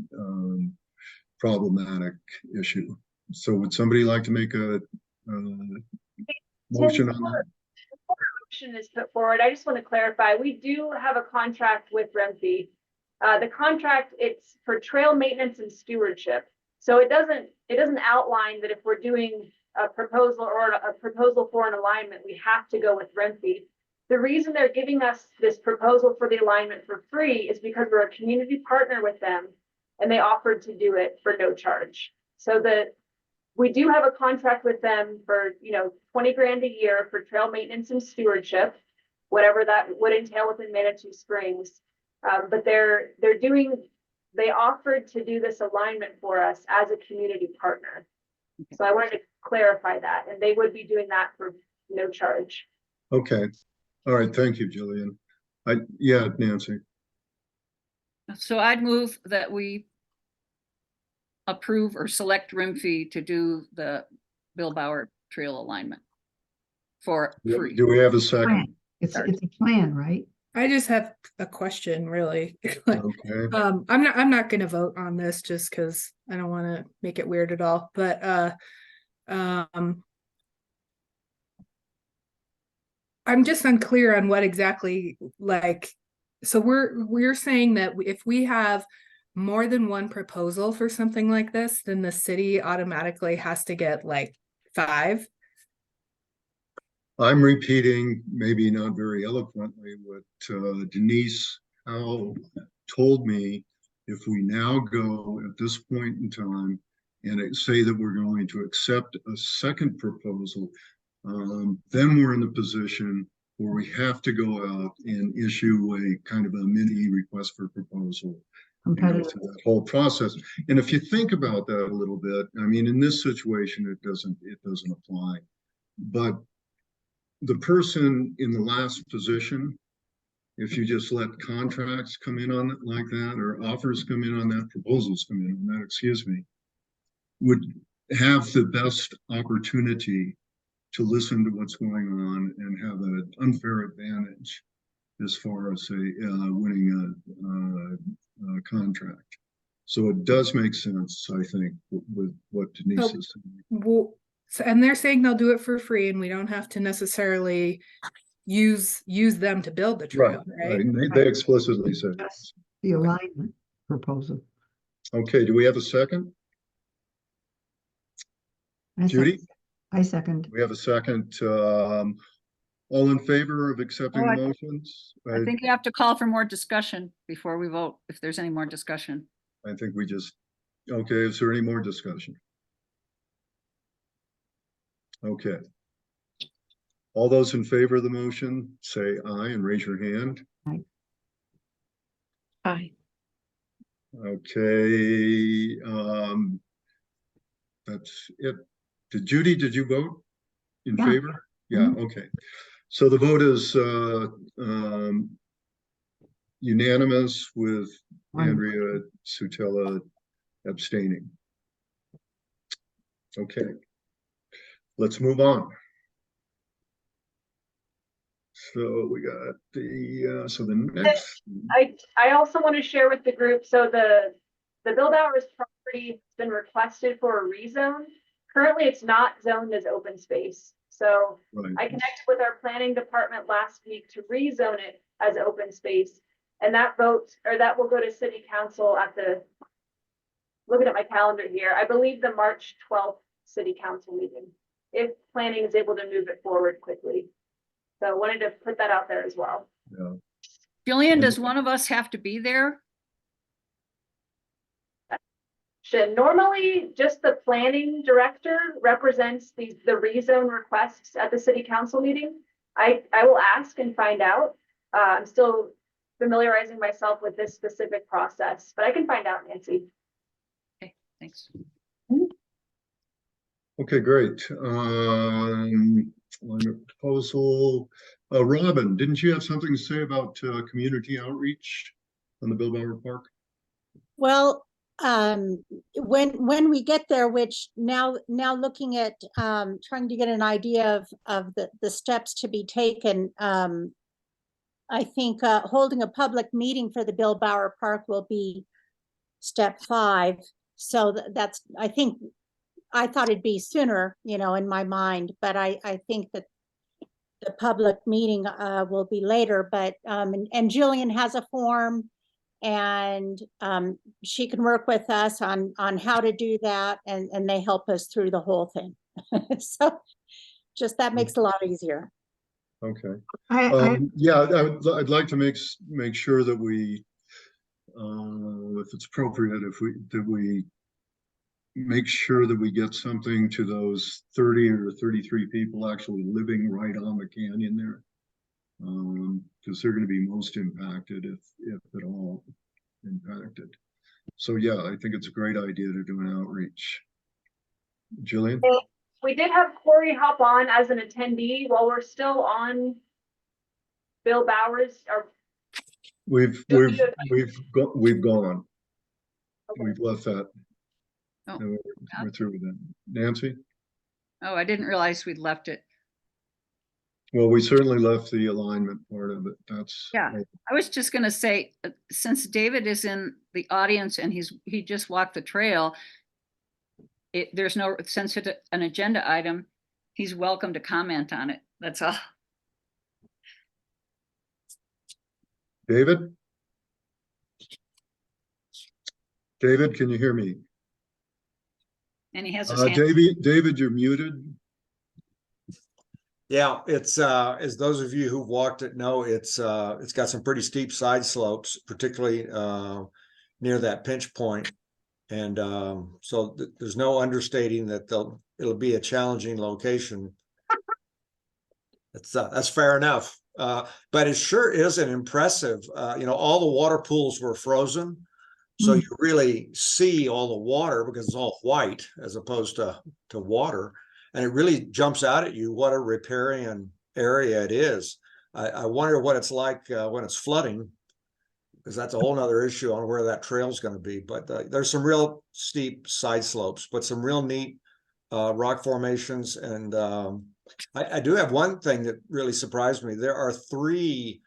problematic issue. So would somebody like to make a motion on that? Before the motion is put forward, I just want to clarify, we do have a contract with Rimfee. The contract, it's for trail maintenance and stewardship. So it doesn't outline that if we're doing a proposal or a proposal for an alignment, we have to go with Rimfee. The reason they're giving us this proposal for the alignment for free is because we're a community partner with them and they offered to do it for no charge. So we do have a contract with them for, 20 grand a year for trail maintenance and stewardship, whatever that would entail within Manitou Springs. But they offered to do this alignment for us as a community partner. So I wanted to clarify that, and they would be doing that for no charge. Okay. All right. Thank you, Jillian. Yeah, Nancy. so I'd move that we approve or select Rimfee to do the Bill Bauer Trail alignment for free. Do we have a second? Plan. It's a plan, right? I just have a question, really. Okay. I'm not gonna vote on this just because I don't want to make it weird at all. But I'm just unclear on what exactly so we're saying that if we have more than one proposal for something like this, then the city automatically has to get 5. I'm repeating, maybe not very eloquently, what Denise Howe told me. If we now go at this point in time and say that we're going to accept a second proposal, then we're in the position where we have to go out and issue a kind of a mini request for proposal. And go through that whole process. And if you think about that a little bit, I mean, in this situation, it doesn't apply. But the person in the last position, if you just let contracts come in on it like that, or offers come in on that, proposals come in on that, excuse me, would have the best opportunity to listen to what's going on and have an unfair advantage as far as winning a contract. So it does make sense, I think, with what Denise is saying. Well, and they're saying they'll do it for free, and we don't have to necessarily use them to build the trail, right? They explicitly said That's the alignment proposal. Okay, do we have a second? Judy? I second. We have a second. All in favor of accepting the motions? I think you have to call for more discussion before we vote, if there's any more discussion. I think we just, okay, is there any more discussion? Okay. All those in favor of the motion, say aye and raise your hand. Aye. Okay, that's it. Judy, did you vote in favor? Yeah, okay. So the vote is unanimous with Andrea Sutella abstaining. Okay, let's move on. So we got the next. I also want to share with the group, so the Bill Bowers property has been requested for a rezone. Currently, it's not zoned as open space. So I connected with our planning department last week to rezone it as open space. And that will go to city council looking at my calendar here, I believe the March 12th city council meeting. if planning is able to move it forward quickly. So I wanted to put that out there as well. Yeah. Jillian, does one of us have to be there? Should normally just the planning director represents the rezone requests at the city council meeting. I will ask and find out. I'm still familiarizing myself with this specific process, but I can find out, Nancy. Okay, thanks. Okay, great. On your proposal, Robin, didn't you have something to say about community outreach on the Bill Bauer Park? Well, when we get there, which now looking at trying to get an idea of the steps to be taken, I think holding a public meeting for the Bill Bauer Park will be step 5. So that's, I think, I thought it'd be sooner, you know, in my mind, but I think that the public meeting will be later. But and Jillian has a form, and she can work with us on how to do that, and they help us through the whole thing. So just that makes it a lot easier. Okay. I Yeah, I'd like to make sure that we, if it's appropriate, that we make sure that we get something to those 30 or 33 people actually living right on the canyon there. Because they're going to be most impacted, if at all impacted. So yeah, I think it's a great idea to do an outreach. Jillian? We did have Corey hop on as an attendee while we're still on Bill Bauer's, or We've gone. Okay. We've left that. Oh. And we're through with that. Nancy? Oh, I didn't realize we'd left it. Well, we certainly left the alignment part of it. That's Yeah. I was just gonna say, since David is in the audience and he just walked the trail, there's no, since it's an agenda item, he's welcome to comment on it. That's all. David? David, can you hear me? And he has his hand. David, you're muted. Yeah, it's as those of you who've walked it know, it's got some pretty steep side slopes, particularly near that pinch point. And so there's no understating that it'll be a challenging location. That's fair enough. But it sure is an impressive, all the water pools were frozen. So you really see all the water because it's all white as opposed to water. And it really jumps out at you what a riparian area it is. I wonder what it's like when it's flooding, because that's a whole nother issue on where that trail is going to be. But there's some real steep side slopes, but some real neat rock formations. And I do have one thing that really surprised me. There are 3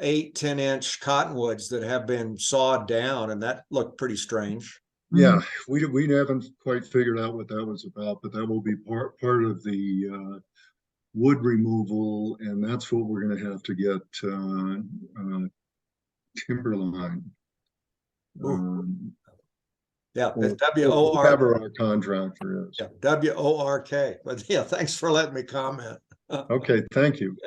8-10-inch cottonwoods that have been sawed down, and that looked pretty strange. Yeah, we haven't quite figured out what that was about, but that will be part of the wood removal, and that's what we're going to have to get timberline. Yeah, it's whoever our contractor is. Yeah, WORK. But yeah, thanks for letting me comment. Okay, thank you.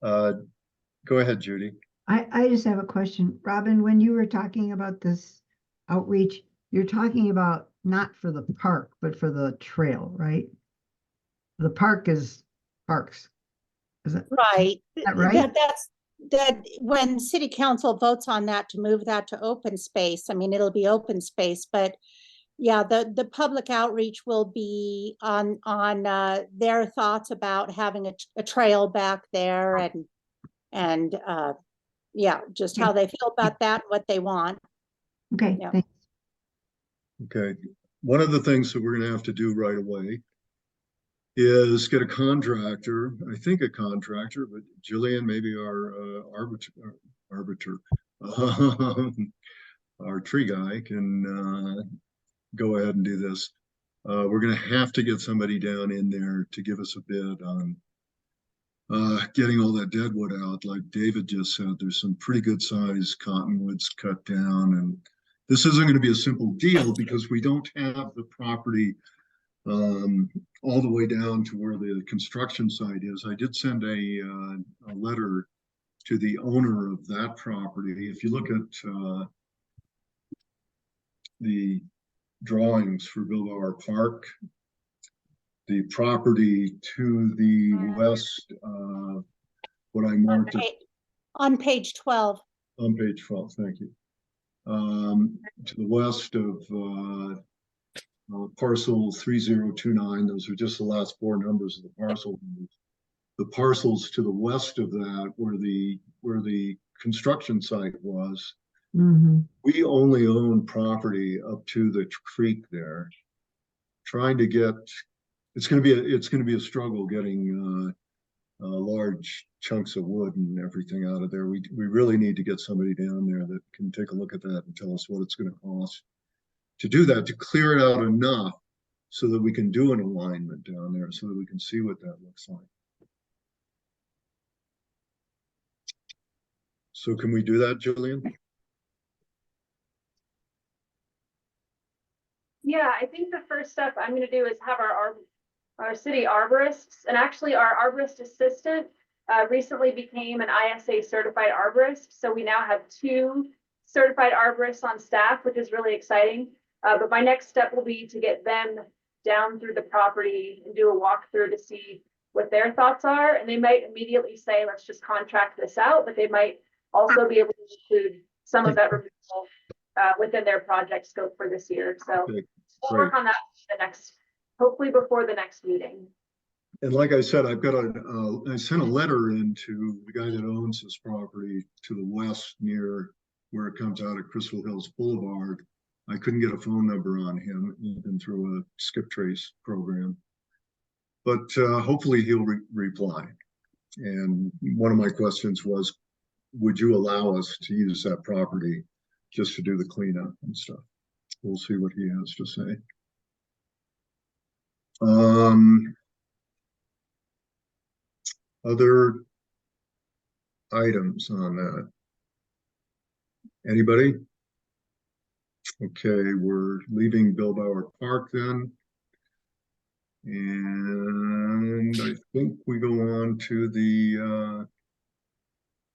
Go ahead, Judy. I just have a question. Robin, when you were talking about this outreach, you're talking about not for the park, but for the trail, right? The park is parks. Is that Right. that right? That when city council votes on that to move that to open space, I mean, it'll be open space, but yeah, the public outreach will be on their thoughts about having a trail back there, and yeah, just how they feel about that, what they want. Okay, Yeah. thanks. Okay, one of the things that we're going to have to do right away is get a contractor, I think a contractor, but Jillian, maybe our arbiter, our tree guy can go ahead and do this. We're going to have to get somebody down in there to give us a bid on getting all that dead wood out. Like David just said, there's some pretty good sized cottonwoods cut down, and this isn't going to be a simple deal because we don't have the property all the way down to where the construction site is. I did send a letter to the owner of that property. If you look at the drawings for Bilbao Park, the property to the west, what I marked it On page 12. on page 12, thank you. To the west of parcel 3029, those are just the last four numbers of the parcel. The parcels to the west of that, where the construction site was, we only own property up to the creek there. Trying to get, it's going to be a struggle getting large chunks of wood and everything out of there. We really need to get somebody down there that can take a look at that and tell us what it's going to cost to do that, to clear it out enough so that we can do an alignment down there, so that we can see what that looks like. So can we do that, Jillian? Yeah, I think the first step I'm going to do is have our city arborists, and actually our arborist assistant recently became an ISA certified arborist. So we now have 2 certified arborists on staff, which is really exciting. But my next step will be to get them down through the property and do a walkthrough to see what their thoughts are. And they might immediately say, let's just contract this out, but they might also be able to include some of that removal within their project scope for this year. So we'll work on that hopefully before the next meeting. And like I said, I've got I sent a letter into the guy that owns this property to the west near where it comes out of Crystal Hills Boulevard. I couldn't get a phone number on him, even through a skip trace program. But hopefully he'll reply. And one of my questions was, would you allow us to use that property just to do the cleanup and stuff? We'll see what he has to say. Other items on that? Anybody? Okay, we're leaving Bilbao Park then. And I think we go on to the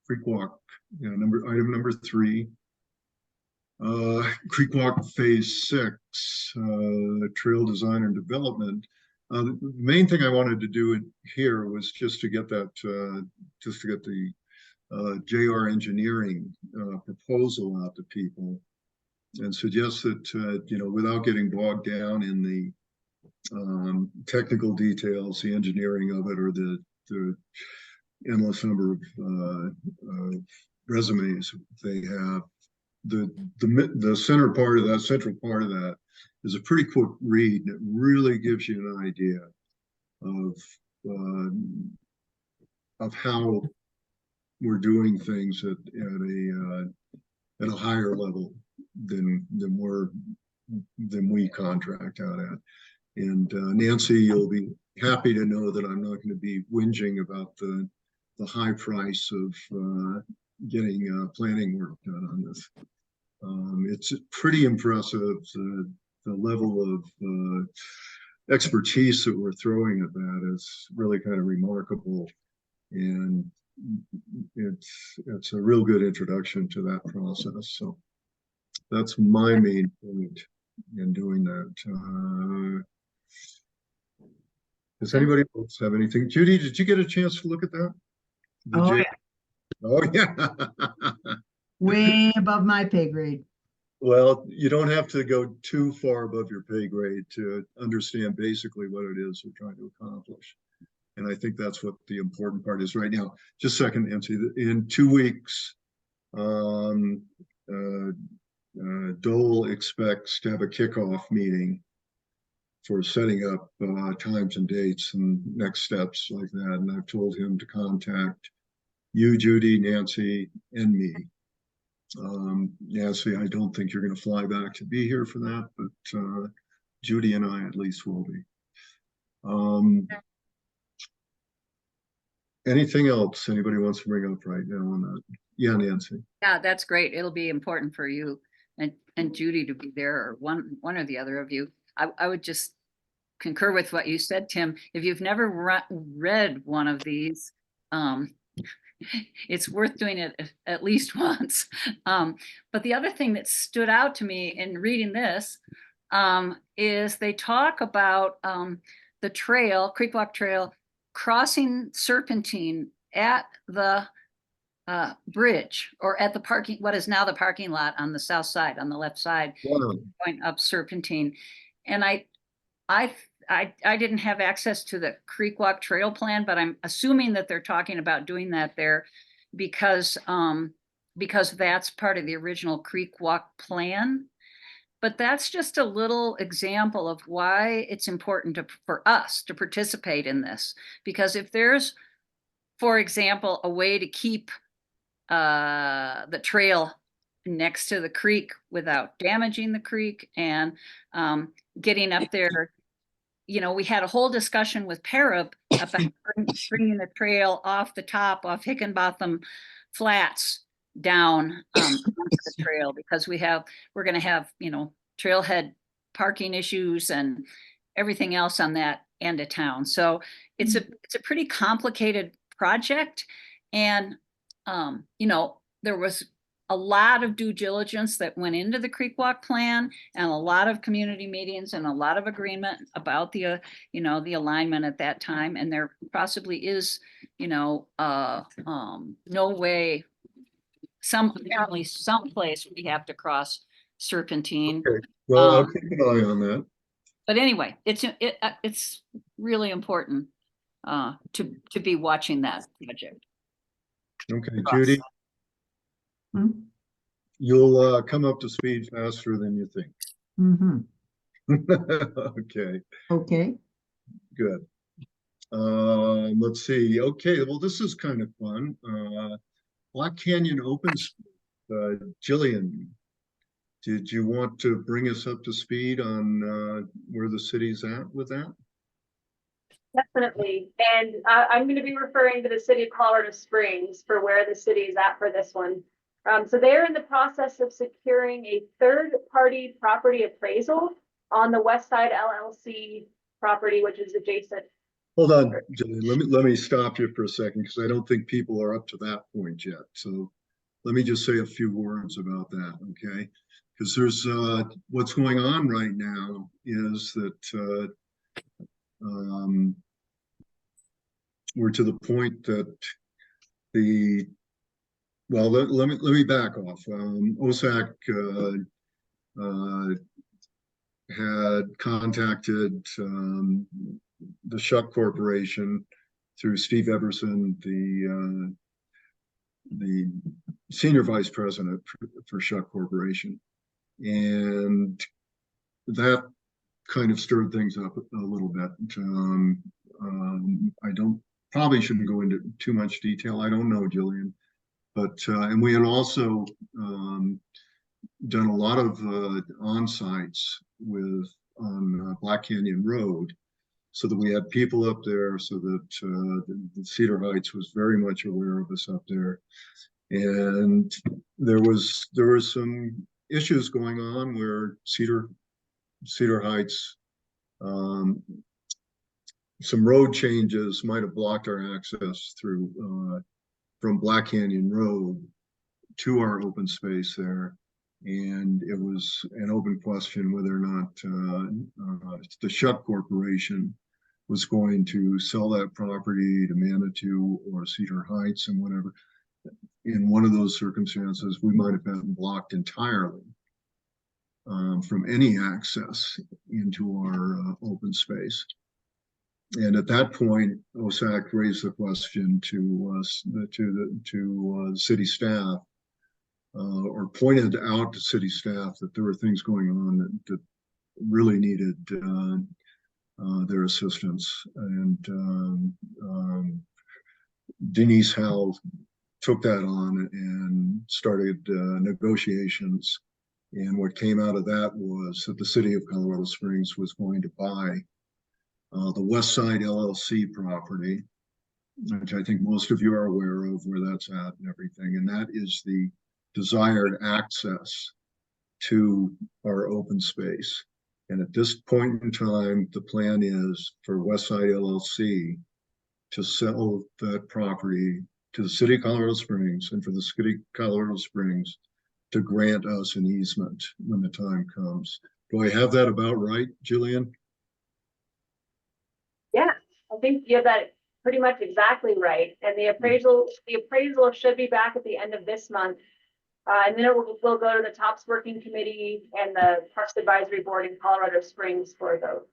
Creek Walk, item number 3. Creek Walk Phase 6, trail design and development. The main thing I wanted to do here was just to get that, the JR Engineering proposal out to people, and suggest that, without getting bogged down in the technical details, the engineering of it, or the endless number of resumes they have, the central part of that is a pretty quick read, and it really gives you an idea of how we're doing things at a higher level than we contract out at. And Nancy, you'll be happy to know that I'm not going to be whinging about the high price of getting planning work done on this. It's pretty impressive, the level of expertise that we're throwing at that is really kind of remarkable, and it's a real good introduction to that process. So that's my main point in doing that. Does anybody else have anything? Judy, did you get a chance to look at that? Yeah. Oh, yeah. Way above my pay grade. Well, you don't have to go too far above your pay grade to understand basically what it is we're trying to accomplish. And I think that's what the important part is right now. Just a second, Nancy. In 2 weeks, Dole expects to have a kickoff meeting for setting up times and dates and next steps like that. And I've told him to contact you, Judy, Nancy, and me. Nancy, I don't think you're going to fly back to be here for that, but Judy and I at least will be. Anything else anybody wants to bring up right now on that? Yeah, Nancy. Yeah, that's great. It'll be important for you and Judy to be there, or one or the other of you. I would just concur with what you said, Tim. If you've never read one of these, it's worth doing it at least once. But the other thing that stood out to me in reading this is they talk about the trail, Creek Walk Trail, crossing Serpentine at the bridge or at the parking, what is now the parking lot on the south side, on the left side, Wow. going up Serpentine. And I didn't have access to the Creek Walk Trail plan, but I'm assuming that they're talking about doing that there because that's part of the original Creek Walk plan. But that's just a little example of why it's important for us to participate in this. Because if there's, for example, a way to keep the trail next to the creek without damaging the creek and getting up there, we had a whole discussion with Parab about bringing the trail off the top, off Hickenbotham Flats down onto the trail, because we're going to have, trailhead parking issues and everything else on that end of town. So it's a pretty complicated project. And, there was a lot of due diligence that went into the Creek Walk plan and a lot of community meetings and a lot of agreement about the, the alignment at that time. And there possibly is, no way, apparently someplace we have to cross Serpentine. Okay. Well, I'll keep an eye on that. But anyway, it's really important to be watching that project. Okay, Judy, Hmm? you'll come up to speed faster than you think. Okay, Okay. good. Let's see. Okay, well, this is kind of fun. Black Canyon Open Space. Jillian, did you want to bring us up to speed on where the city's at with that? Definitely. And I'm going to be referring to the city of Colorado Springs for where the city is at for this one. So they're in the process of securing a third-party property appraisal on the West Side LLC property, which is adjacent. Hold on, Jillian, let me stop you for a second, because I don't think people are up to that point yet. So let me just say a few words about that, okay? Because there's what's going on right now is that we're to the point that well, let me back off. OSAC had contacted the Shuck Corporation through Steve Everson, the senior vice president for Shuck Corporation, and that kind of stirred things up a little bit. I probably shouldn't go into too much detail. I don't know, Jillian, but and we had also done a lot of on-sites on Black Canyon Road, so that we had people up there, so that the Cedar Heights was very much aware of us up there. And there were some issues going on where Cedar Heights, some road changes might have blocked our access through from Black Canyon Road to our open space there. And it was an open question whether or not the Shuck Corporation was going to sell that property to Manitou or Cedar Heights, and whatever. In one of those circumstances, we might have been blocked entirely from any access into our open space. And at that point, OSAC raised the question to us, to city staff, or pointed out to city staff that there were things going on that really needed their assistance. And Denise Howell took that on and started negotiations. And what came out of that was that the city of Colorado Springs was going to buy the West Side LLC property, which I think most of you are aware of where that's at and everything. And that is the desired access to our open space. And at this point in time, the plan is for Westside LLC to sell that property to the city of Colorado Springs and for the city of Colorado Springs to grant us an easement when the time comes. Do I have that about right, Jillian? Yeah, I think you have that pretty much exactly right. And the appraisal should be back at the end of this month. And then we'll go to the TOPS Working Committee and the Parks Advisory Board in Colorado Springs for a vote.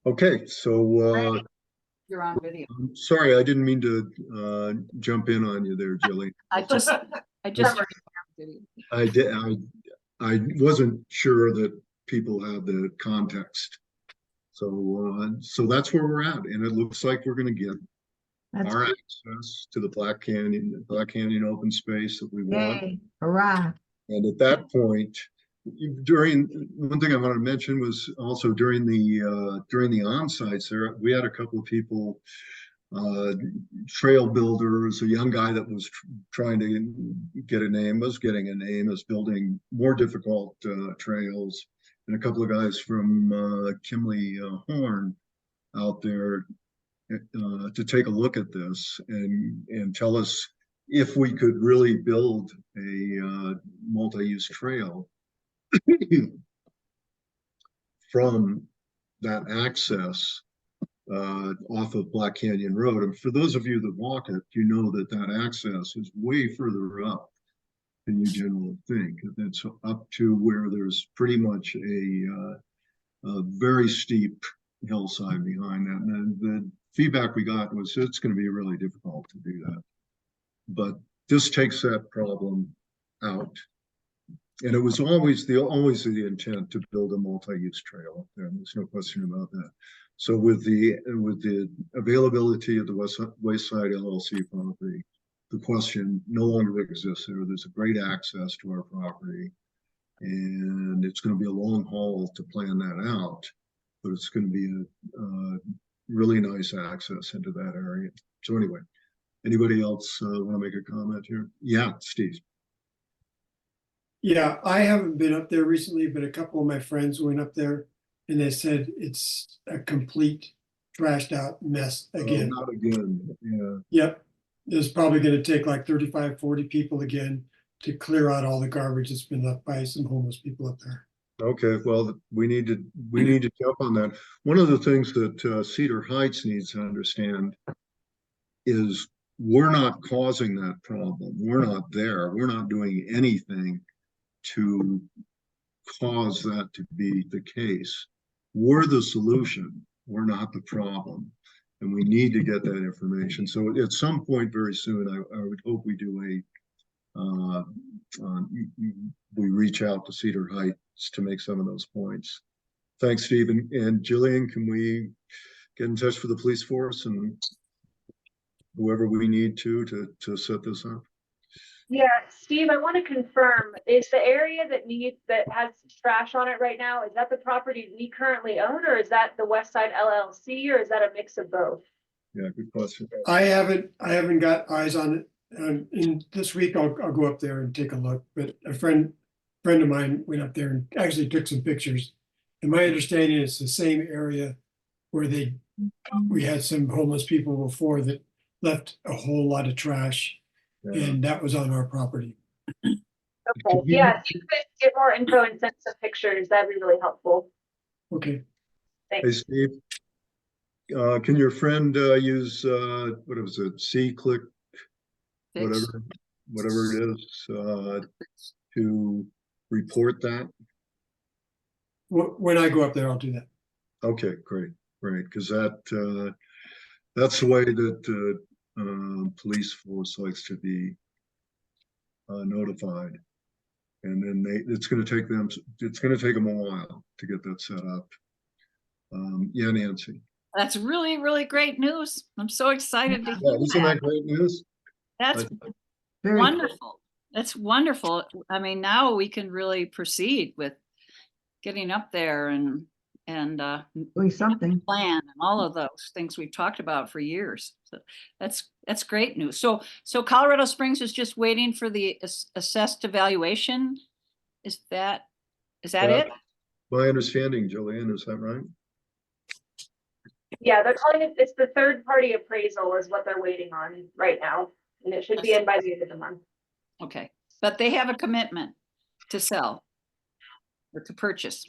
Okay, so You're on video. I'm sorry, I didn't mean to jump in on you there, Jillian. I just. I wasn't sure that people had the context. So that's where we're at, and it looks like we're going to get That's our great. access to the Black Canyon open space that we want. Yay, hurrah. And at that point, one thing I wanted to mention was also during the on-sites there, we had a couple of people, trail builders, a young guy that was trying to get a name, was getting a name, is building more difficult trails, and a couple of guys from Kimley Horn out there to take a look at this and tell us if we could really build a multi-use trail from that access off of Black Canyon Road. And for those of you that walk it, you know that that access is way further up than you generally think. It's up to where there's pretty much a very steep hillside behind that. And the feedback we got was it's going to be really difficult to do that. But this takes that problem out. And it was always the intent to build a multi-use trail up there. There's no question about that. So with the availability of the Westside LLC property, the question no longer exists there. There's a great access to our property, and it's going to be a long haul to plan that out, but it's going to be a really nice access into that area. So anyway, anybody else want to make a comment here? Yeah, Steve. Yeah, I haven't been up there recently, but a couple of my friends went up there and they said it's a complete trashed out mess again. Not again, yeah. Yep. It's probably going to take like 35, 40 people again to clear out all the garbage that's been left by some homeless people up there. Okay, well, we need to jump on that. One of the things that Cedar Heights needs to understand is we're not causing that problem. We're not there. We're not doing anything to cause that to be the case. We're the solution. We're not the problem. And we need to get that information. So at some point very soon, I would hope we do we reach out to Cedar Heights to make some of those points. Thanks, Steve. And Jillian, can we get in touch with the police force and whoever we need to set this up? Yeah, Steve, I want to confirm, is the area that has trash on it right now, is that the property we currently own, or is that the Westside LLC, or is that a mix of both? Yeah, good question. I haven't got eyes on it. In this week, I'll go up there and take a look. But a friend of mine went up there and actually took some pictures. And my understanding is the same area where we had some homeless people before that left a whole lot of trash, and that was on our property. Okay, yeah, if you could get more info and send some pictures, that'd be really helpful. Okay. Hey, Thanks. Steve, can your friend use what was it, C-click, whatever it is, to report that? When I go up there, I'll do that. Okay, great, because that's the way that police force likes to be notified, and then it's going to take them a while to get that set up. Yeah, Nancy. That's really, really great news. I'm so excited to Yeah, hear isn't that. that great news? That's Very cool. wonderful. That's wonderful. I mean, now we can really proceed with getting up there and Doing something. plan and all of those things we've talked about for years. So that's great news. So Colorado Springs is just waiting for the assessed evaluation. Is that Is that Yeah. it? My understanding, Jillian, is that right? Yeah, they're calling it, it's the third party appraisal is what they're waiting on right now. And it should be in by the end of the month. Okay, but they have a commitment to sell or to purchase.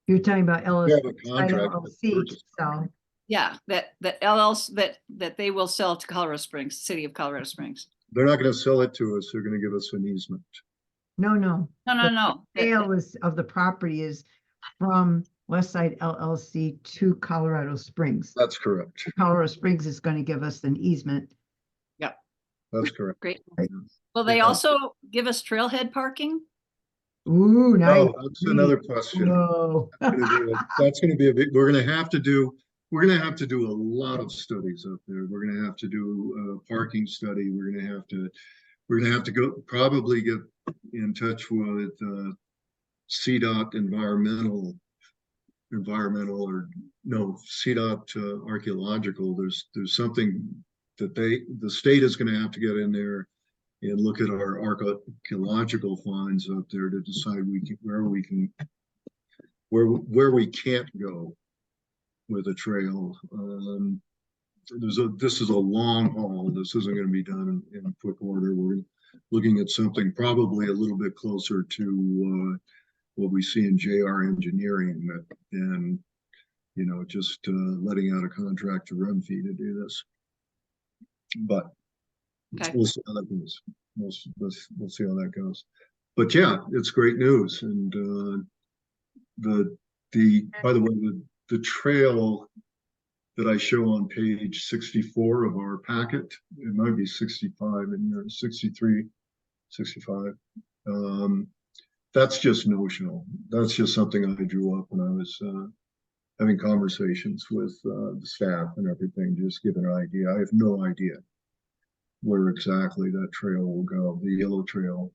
You're talking about We have a LLC, contract with the purchase. so Yeah, that LLC, that they will sell to Colorado Springs, City of Colorado Springs. They're not gonna sell it to us. They're gonna give us an easement. no. No, no. Sale is of the property is from Westside LLC to Colorado Springs. That's correct. Colorado Springs is going to give us an easement. That's correct. Great. Will they Yeah. also give us trailhead parking? Ooh, nice. Oh, that's another question. Whoa. That's gonna be a big, we're gonna have to do a lot of studies up there. We're gonna have to do a parking study. We're gonna have to go, probably get in touch with CDOT CDOT archaeological. There's something that the state is gonna have to get in there and look at our archaeological finds up there to decide where we can't go with a trail. This is a long haul. This isn't going to be done in quick order. We're looking at something probably a little bit closer to what we see in JR Engineering than just letting out a contract to run fee to do this. But Okay. we'll see how that goes. We'll see how that goes. But yeah, it's great news. And by the way, the trail that I show on page 64 of our packet, it might be 65 in here, 63, 65. That's just notional. That's just something I drew up when I was having conversations with the staff and everything, just give an idea. I have no idea where exactly that trail will go, the yellow trail.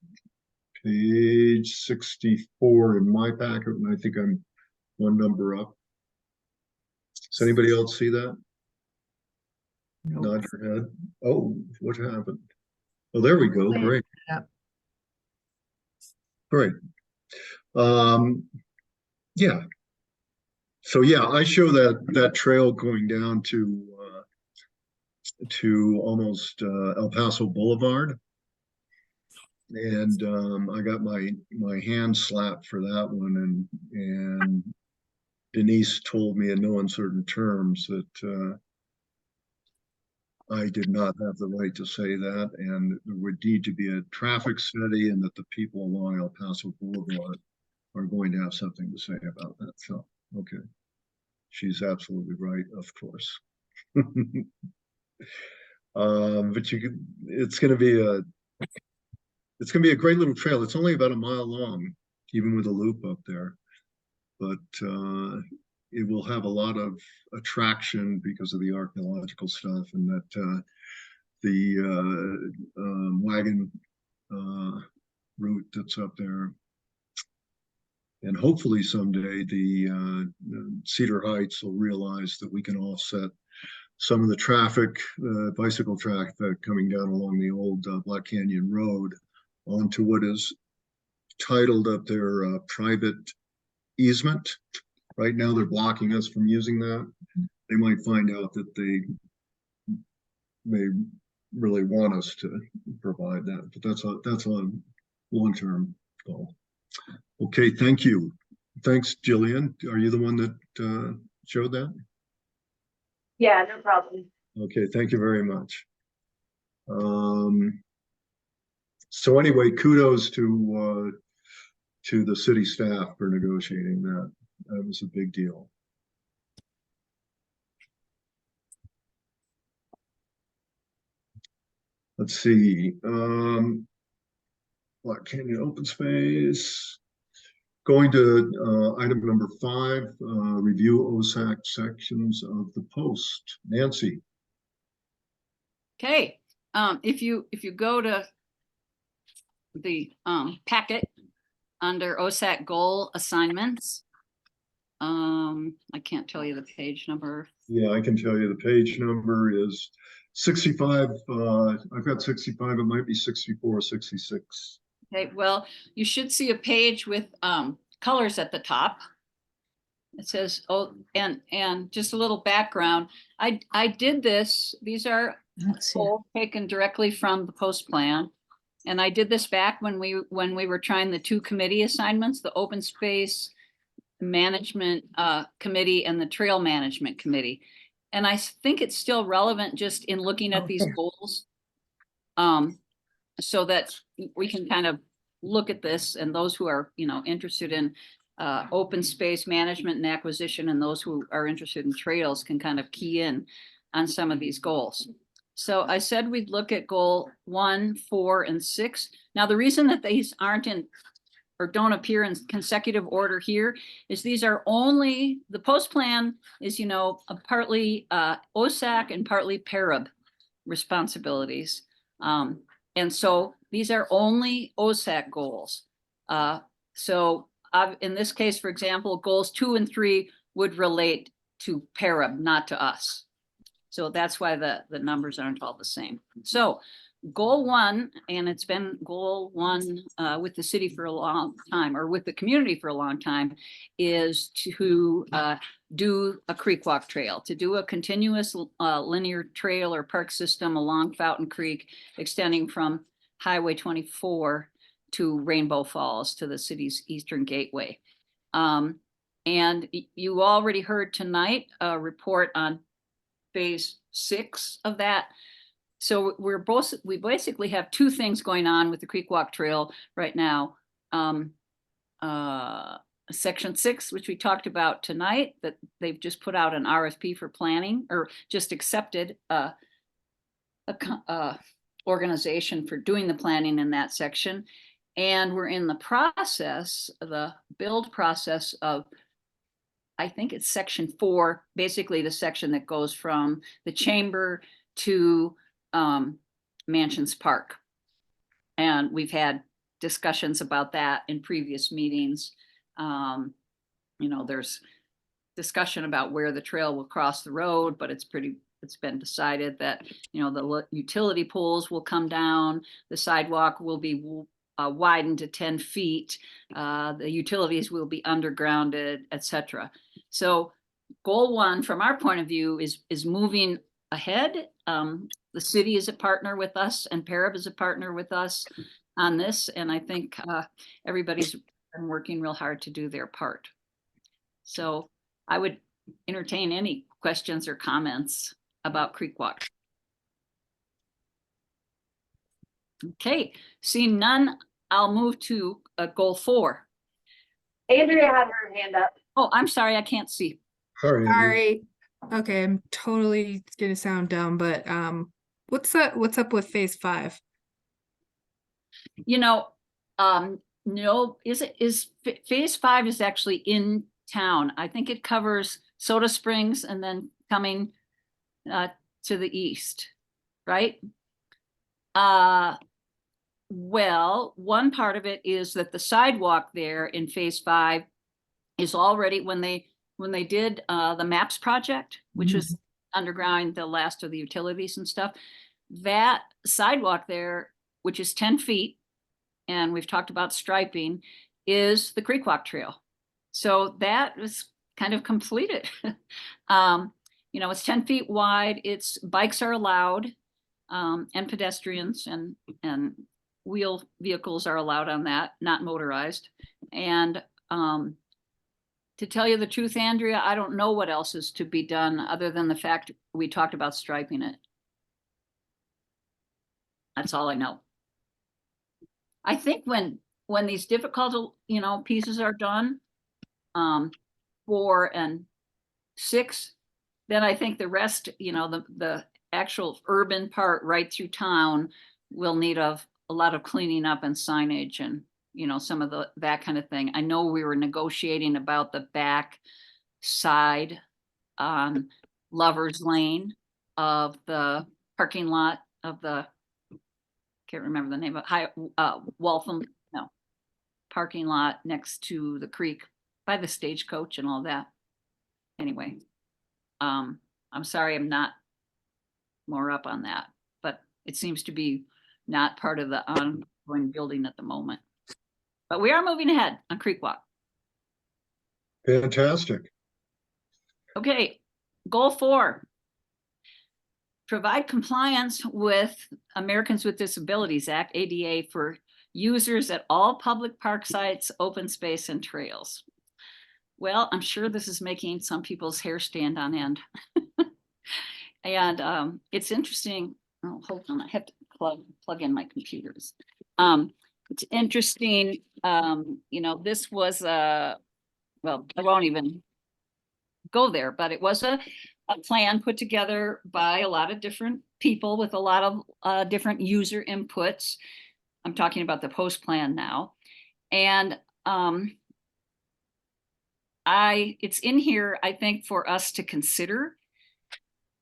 Page 64 in my packet, and I think I'm one number up. Does anybody else see that? Nope. Nod your head. Oh, what happened? Oh, there we go. Great. Yep. Great. Yeah. So yeah, I show that trail going down to almost El Paso Boulevard. And I got my hand slapped for that one, and Denise told me in no uncertain terms that I did not have the right to say that, and there would need to be a traffic study, and that the people along El Paso Boulevard are going to have something to say about that. So, okay, she's absolutely right, of course. But it's going to be a great little trail. It's only about a mile long, even with a loop up there, but it will have a lot of attraction because of the archaeological stuff, and that the wagon route that's up there. And hopefully someday the Cedar Heights will realize that we can offset some of the traffic, bicycle traffic coming down along the old Black Canyon Road onto what is titled up there private easement. Right now they're blocking us from using that. They might find out that they really want us to provide that, but that's a long-term goal. Okay, thank you. Thanks, Jillian. Are you the one that showed that? Yeah, no problem. Okay, thank you very much. So anyway, kudos to the city staff for negotiating that. That was a big deal. Let's see. Black Canyon open space. Going to item number 5, review OSAC sections of the post. Nancy. Okay, if you go to the packet under OSAC goal assignments, I can't tell you the page number. Yeah, I can tell you the page number is 65. I've got 65. It might be 64 or 66. Okay, well, you should see a page with colors at the top. It says, oh, and just a little background. I did this. These are goals taken directly from the post plan. And I did this back when we were trying the 2 committee assignments, the open space management committee and the trail management committee. And I think it's still relevant just in looking at these goals. So that we can kind of look at this, and those who are, interested in open space management and acquisition, and those who are interested in trails can kind of key in on some of these goals. So I said we'd look at goal 1, 4, and 6. Now, the reason that these aren't in or don't appear in consecutive order here is these are only, the post plan is, partly OSAC and partly PARAB responsibilities. And so these are only OSAC goals. So in this case, for example, goals 2 and 3 would relate to PARAB, not to us. So that's why the numbers aren't all the same. So goal 1, and it's been goal 1 with the city for a long time, or with the community for a long time, is to do a creek walk trail, to do a continuous linear trail or park system along Fountain Creek, extending from Highway 24 to Rainbow Falls to the city's eastern gateway. And you already heard tonight a report on phase 6 of that. So we basically have 2 things going on with the Creek Walk Trail right now. Section 6, which we talked about tonight, that they've just put out an RFP for planning, or just accepted a organization for doing the planning in that section. And we're in the process, the build process of, I think it's section 4, basically the section that goes from the chamber to Mansions Park. And we've had discussions about that in previous meetings. There's discussion about where the trail will cross the road, but it's been decided that, the utility poles will come down, the sidewalk will be widened to 10 feet, the utilities will be undergrounded, etc. So goal 1 from our point of view is moving ahead. The city is a partner with us, and PARAB is a partner with us on this. And I think everybody's been working real hard to do their part. So I would entertain any questions or comments about Creek Walk. Okay, seeing none, I'll move to goal 4. Andrea had her hand up. Oh, I'm sorry, I can't see. Sorry, Andrew. Sorry. Okay, I'm totally gonna sound dumb, but what's up with phase 5? No, phase 5 is actually in town. I think it covers Soda Springs and then coming to the east, right? Well, one part of it is that the sidewalk there in phase 5 is already, when they did the MAPS project, which was underground the last of the utilities and stuff, that sidewalk there, which is 10 feet, and we've talked about striping, is the Creek Walk Trail. So that was kind of completed. It's 10 feet wide. Bikes are allowed, and pedestrians and wheel vehicles are allowed on that, not motorized. And to tell you the truth, Andrea, I don't know what else is to be done other than the fact we talked about striping it. That's all I know. I think when these difficult, pieces are done, 4 and 6, then I think the rest, the actual urban part right through town will need a lot of cleaning up and signage and, some of that kind of thing. I know we were negotiating about the back side on Lover's Lane of the parking lot of the, can't remember the name of Waltham, parking lot next to the creek by the stagecoach and all that. Anyway, I'm sorry I'm not more up on that, but it seems to be not part of the ongoing building at the moment. But we are moving ahead on Creek Walk. Fantastic. Okay, goal 4. Provide compliance with Americans with Disabilities Act, ADA, for users at all public park sites, open space, and trails. Well, I'm sure this is making some people's hair stand on end. And it's interesting. Oh, hold on, I have to plug in my computers. It's interesting. You know, this was well, I won't even go there, but it was a plan put together by a lot of different people with a lot of different user inputs. I'm talking about the post plan now. And it's in here, I think, for us to consider.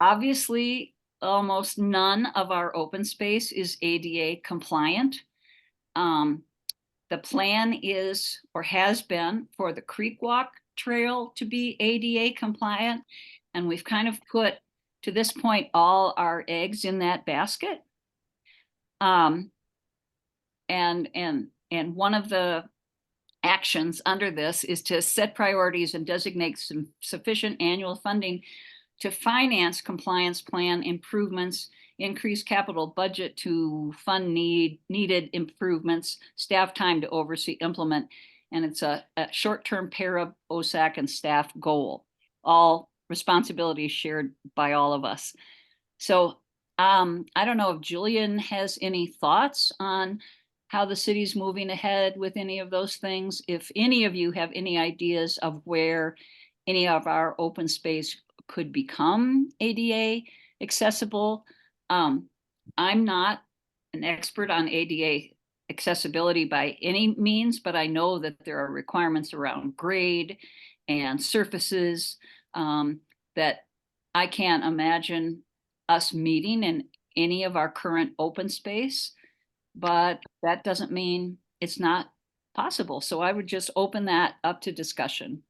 Obviously, almost none of our open space is ADA compliant. The plan is, or has been, for the Creek Walk Trail to be ADA compliant. And we've kind of put, to this point, all our eggs in that basket. And one of the actions under this is to set priorities and designate some sufficient annual funding to finance compliance plan improvements, increase capital budget to fund needed improvements, staff time to oversee, implement, and it's a short-term para, OSAC, and staff goal. All responsibilities shared by all of us. So I don't know if Julian has any thoughts on how the city's moving ahead with any of those things. If any of you have any ideas of where any of our open space could become ADA accessible. I'm not an expert on ADA accessibility by any means, but I know that there are requirements around grade and surfaces that I can't imagine us meeting in any of our current open space, but that doesn't mean it's not possible. So I would just open that up to discussion.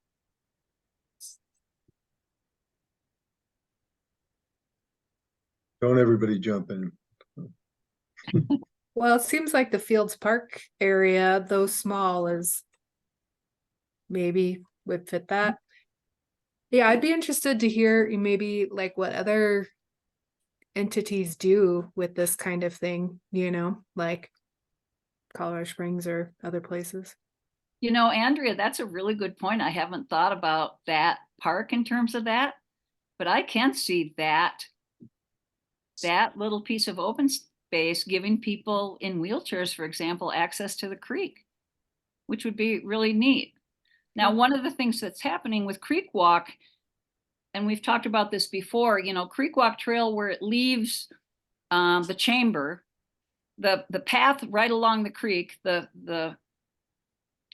Don't everybody jump in. Well, it seems like the Fields Park area, though small, is maybe would fit that. Yeah, I'd be interested to hear maybe like what other entities do with this kind of thing, you know, like Colorado Springs or other places. You know, Andrea, that's a really good point. I haven't thought about that park in terms of that, but I can see that little piece of open space giving people in wheelchairs, for example, access to the creek, which would be really neat. Now, one of the things that's happening with Creek Walk, and we've talked about this before, you know, Creek Walk Trail, where it leaves the chamber, the path right along the creek, the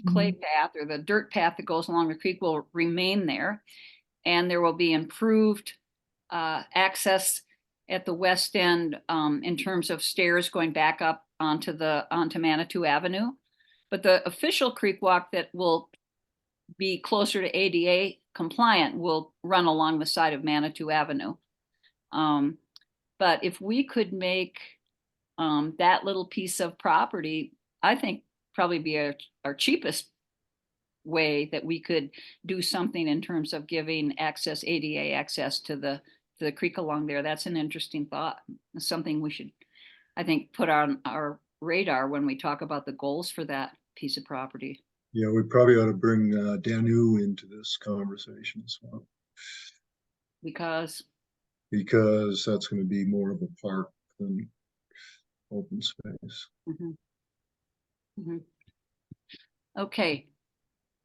clay path or the dirt path that goes along the creek will remain there. And there will be improved access at the west end in terms of stairs going back up onto Manitou Avenue. But the official Creek Walk that will be closer to ADA compliant will run along the side of Manitou Avenue. But if we could make that little piece of property, I think probably be our cheapest way that we could do something in terms of giving access, ADA access to the creek along there. That's an interesting thought. It's something we should, I think, put on our radar when we talk about the goals for that piece of property. Yeah, we probably ought to bring Danu into this conversation as well. Because that's going to be more of a park than open space. Okay.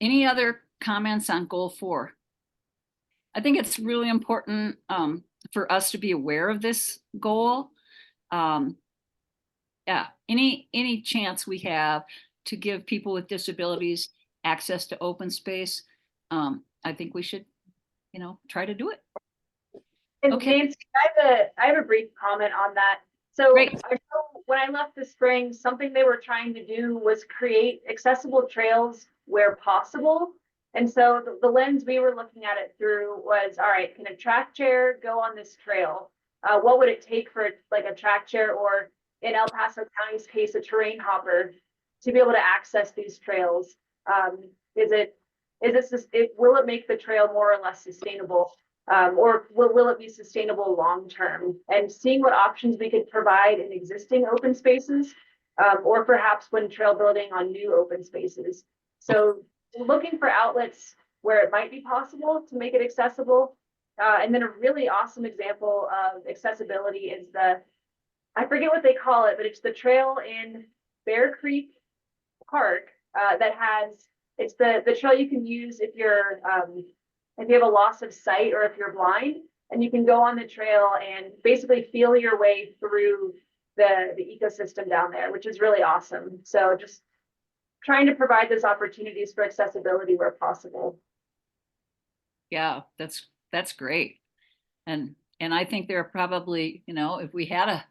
Any other comments on goal 4? I think it's really important for us to be aware of this goal. Yeah, any chance we have to give people with disabilities access to open space, I think we should, you know, try to do it. And Okay. Nancy, I have a brief comment on that. So Great. I know when I left the spring, something they were trying to do was create accessible trails where possible. And so the lens we were looking at it through was, all right, can a track chair go on this trail? What would it take for like a track chair, or in El Paso County's case, a terrain hopper, to be able to access these trails? Is it will it make the trail more or less sustainable? Or will it be sustainable long-term? And seeing what options we could provide in existing open spaces, or perhaps when trail building on new open spaces. So looking for outlets where it might be possible to make it accessible. And then a really awesome example of accessibility is I forget what they call it, but it's the trail in Bear Creek Park it's the trail you can use if you have a loss of sight or if you're blind, and you can go on the trail and basically feel your way through the ecosystem down there, which is really awesome. So just trying to provide those opportunities for accessibility where possible. Yeah, that's great. And I think there are probably, if we had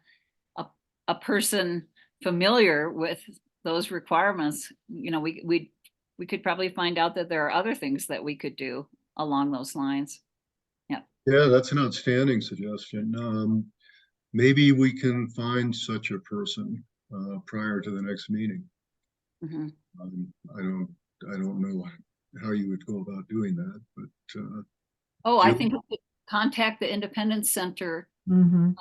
a person familiar with those requirements, we could probably find out that there are other things that we could do along those lines. Yeah, that's an outstanding suggestion. Maybe we can find such a person prior to the next meeting. Mm-hmm. I don't know how you would go about doing that, but I think we could contact the Independence Center Mhm.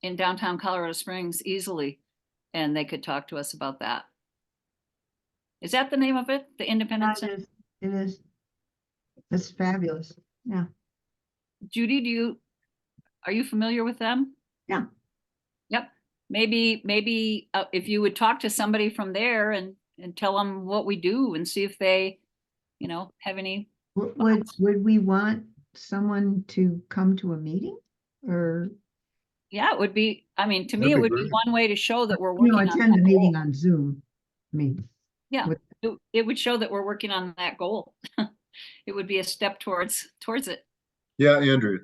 In downtown Colorado Springs easily, and they could talk to us about that. Is that the name of it? The Independence Yeah, Center? it is. It's fabulous. Yeah. Judy, are you familiar with them? Yeah. Yep. Maybe if you would talk to somebody from there and tell them what we do and see if they, have any. Would we want someone to come to a meeting or? Yeah, it would be, to me, That'd it be would be great. one way to show that we're working on Attend the that meeting goal. on Zoom. I mean, Yeah, with- it would show that we're working on that goal. It would be a step towards it. yeah, Andrew.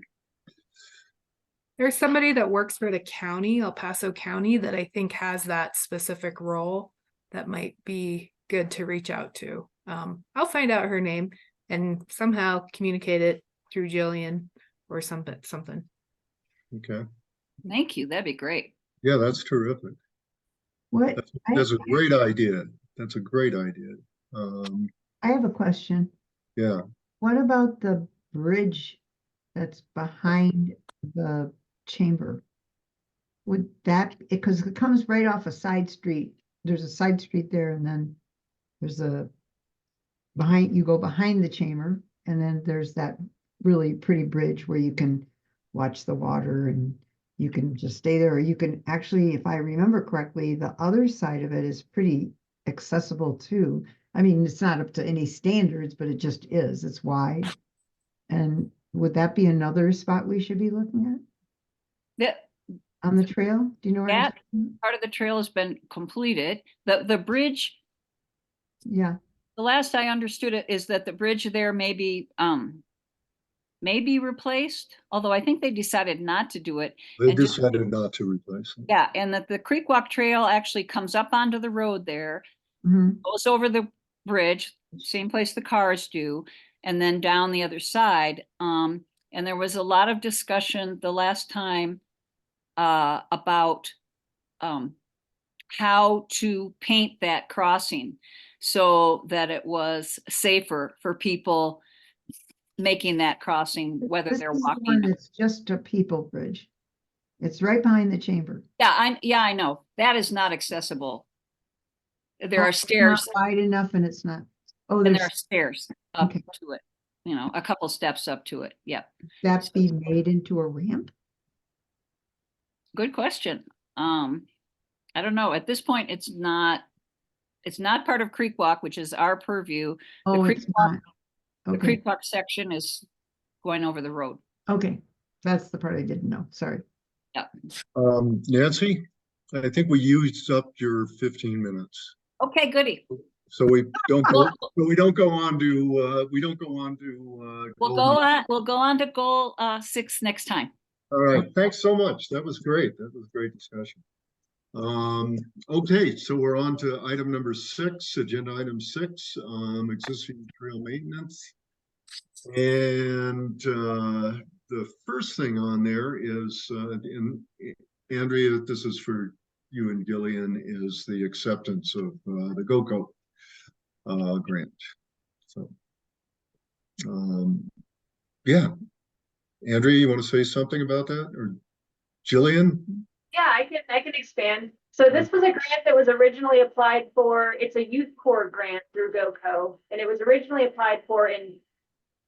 There's somebody that works for the county, El Paso County, that I think has that specific role that might be good to reach out to. I'll find out her name and somehow communicate it through Jillian or something. Okay. Thank you. That'd be great. Yeah, that's terrific. What, That's a great idea. That's a great idea. I have a question. Yeah. What about the bridge that's behind the chamber? Would that, because it comes right off a side street. There's a side street there and then there's you go behind the chamber and then there's that really pretty bridge where you can watch the water and you can just stay there, or you can actually, if I remember correctly, the other side of it is pretty accessible too. I mean, it's not up to any standards, but it just is. It's wide. And would that be another spot we should be looking at on the trail? Do you know where I'm That talking part of the trail has been completed. The bridge, about? Yeah. the last I understood it is that the bridge there may be replaced, although I think they decided not to do it. They And just- decided not to replace it. Yeah, and that the Creek Walk Trail actually comes up onto the road there, Mhm. goes over the bridge, same place the cars do, and then down the other side. And there was a lot of discussion the last time about how to paint that crossing so that it was safer for people making that crossing, whether This they're is the walking. one that's just a people bridge. It's right behind the chamber. Yeah, I know. That is not accessible. There Oh, are it's not stairs wide enough and it's not, oh, and there there's are stairs up Okay. to it, a couple steps up to it. Yep. that be made into a ramp? Good question. I don't know. At this point, it's not part of Creek Walk, which is our purview. Oh, Creek it's Walk- not. The Okay, Creek Walk section is going over the road. okay. That's the part I didn't know. Sorry. Nancy, I think we used up your 15 minutes. Okay, goody. So we don't go, Well- so we don't go on to, we don't go on to. We'll go on to goal 6 next time. All right, thanks so much. That was great. That was a great discussion. Okay, so we're on to item number 6, agenda item 6, existing trail maintenance. And the first thing on there is, Andrea, this is for you and Gillian, is the acceptance of the GOCO grant. So Yeah. Andrea, you want to say something about that, or Jillian? Yeah, I can expand. So this was a grant that was originally applied for, it's a youth corps grant through GoCo, and it was originally applied for in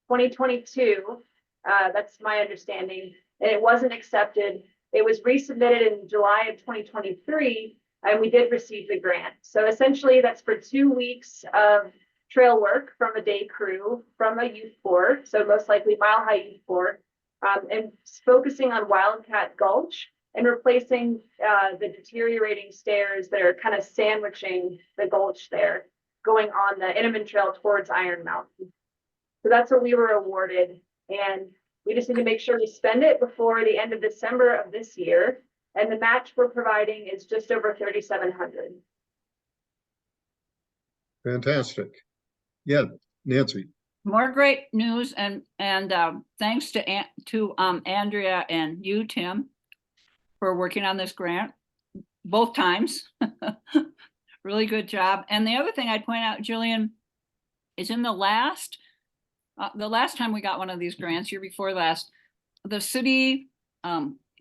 2022. That's my understanding, and it wasn't accepted. It was resubmitted in July of 2023, and we did receive the grant. So essentially, that's for 2 weeks of trail work from a day crew from a youth corps, so most likely Mile High Youth Corps, and focusing on Wildcat Gulch and replacing the deteriorating stairs that are kind of sandwiching the gulch there, going on the Inman Trail towards Iron Mountain. So that's what we were awarded, and we just need to make sure we spend it before the end of December of this year. And the match we're providing is just over 3,700. Fantastic. Yeah, Nancy. More great news, and thanks to Andrea and you, Tim, for working on this grant both times. Really good job. And the other thing I'd point out, Jillian, is in the last time we got one of these grants, year before last, the city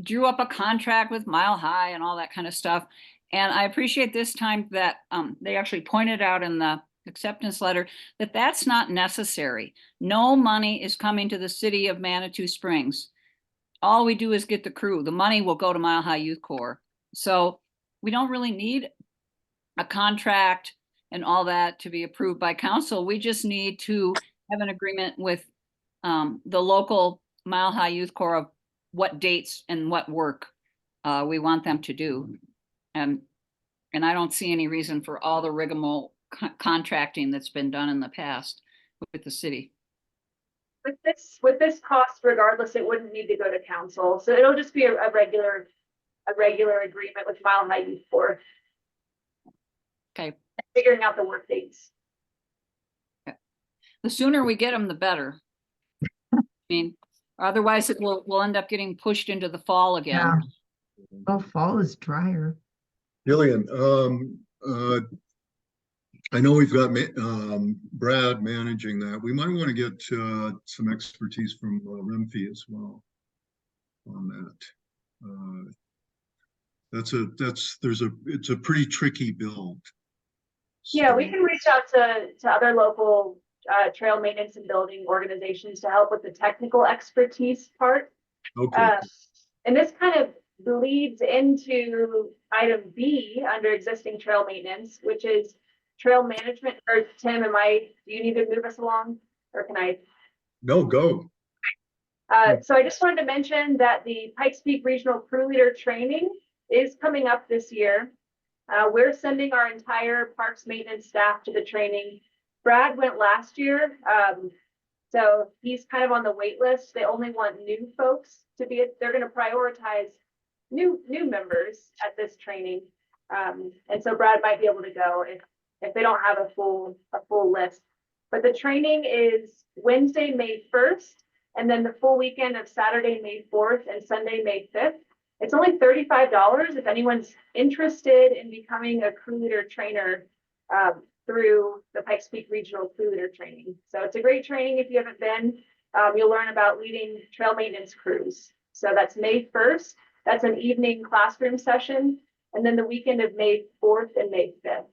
drew up a contract with Mile High and all that kind of stuff. And I appreciate this time that they actually pointed out in the acceptance letter that that's not necessary. No money is coming to the city of Manitou Springs. All we do is get the crew. The money will go to Mile High Youth Corps. So we don't really need a contract and all that to be approved by council. We just need to have an agreement with the local Mile High Youth Corps of what dates and what work we want them to do. And I don't see any reason for all the rigmarole contracting that's been done in the past with the city. With this cost, regardless, it wouldn't need to go to council. So it'll just be a regular agreement with Mile High Youth Corps. Okay. Figuring out the work dates. Okay. The sooner we get them, the better. I mean, otherwise we'll end up getting pushed into the fall again. Yeah. Oh, fall is drier. Jillian, I know we've got Brad managing that. We might want to get some expertise from Remfi as well on that. It's a pretty tricky build. Yeah, we can reach out to other local trail maintenance and building organizations to help with the technical expertise part. Okay. And this kind of leads into item B under existing trail maintenance, which is trail management. Or Tim, do you need to move us along, or can I? No, go. So I just wanted to mention that the Pikes Peak Regional Crew Leader Training is coming up this year. We're sending our entire parks maintenance staff to the training. Brad went last year, so he's kind of on the wait list. They only want new folks to be. They're going to prioritize new members at this training, and so Brad might be able to go if they don't have a full list. But the training is Wednesday, May 1st, and then the full weekend of Saturday, May 4th, and Sunday, May 5th. It's only $35 if anyone's interested in becoming a crew leader trainer through the Pikes Peak Regional Crew Leader Training. So it's a great training if you haven't been. You'll learn about leading trail maintenance crews. So that's May 1st. That's an evening classroom session. And then the weekend of May 4th and May 5th.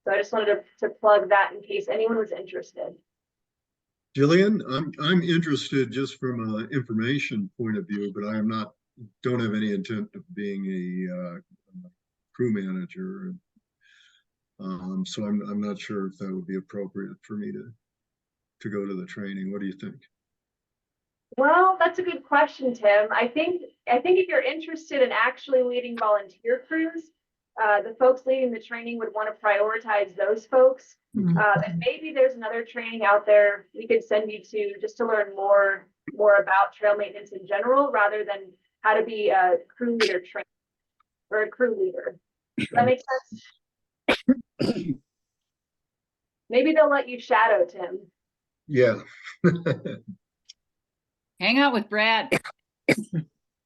So I just wanted to plug that in case anyone was interested. Jillian, I'm interested just from an information point of view, but don't have any intent of being a crew manager. So I'm not sure if that would be appropriate for me to go to the training. What do you think? Well, that's a good question, Tim. I think if you're interested in actually leading volunteer crews, the folks leading the training would want to prioritize those folks. And maybe there's another training out there we could send you to just to learn more about trail maintenance in general, rather than how to be a crew leader trainer or a crew leader. Does that make sense? Maybe they'll let you shadow, Tim. Yeah. Hang out with Brad.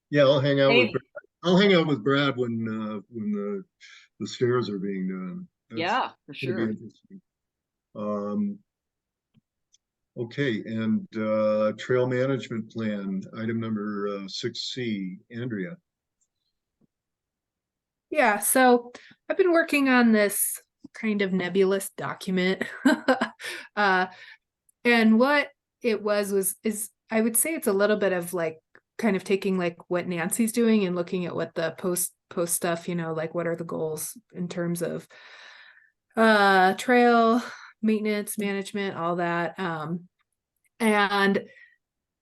Yeah, I'll hang out Hey. with Brad. I'll hang out with Brad when the stairs are being done. Yeah, for It's gonna be sure. interesting. Okay, and trail management plan, item number 6C, Andrea. Yeah, so I've been working on this kind of nebulous document. uh, and what it is I would say it's a little bit of like kind of taking like what Nancy's doing and looking at what the post stuff, you know, like what are the goals in terms of trail maintenance, management, all that. And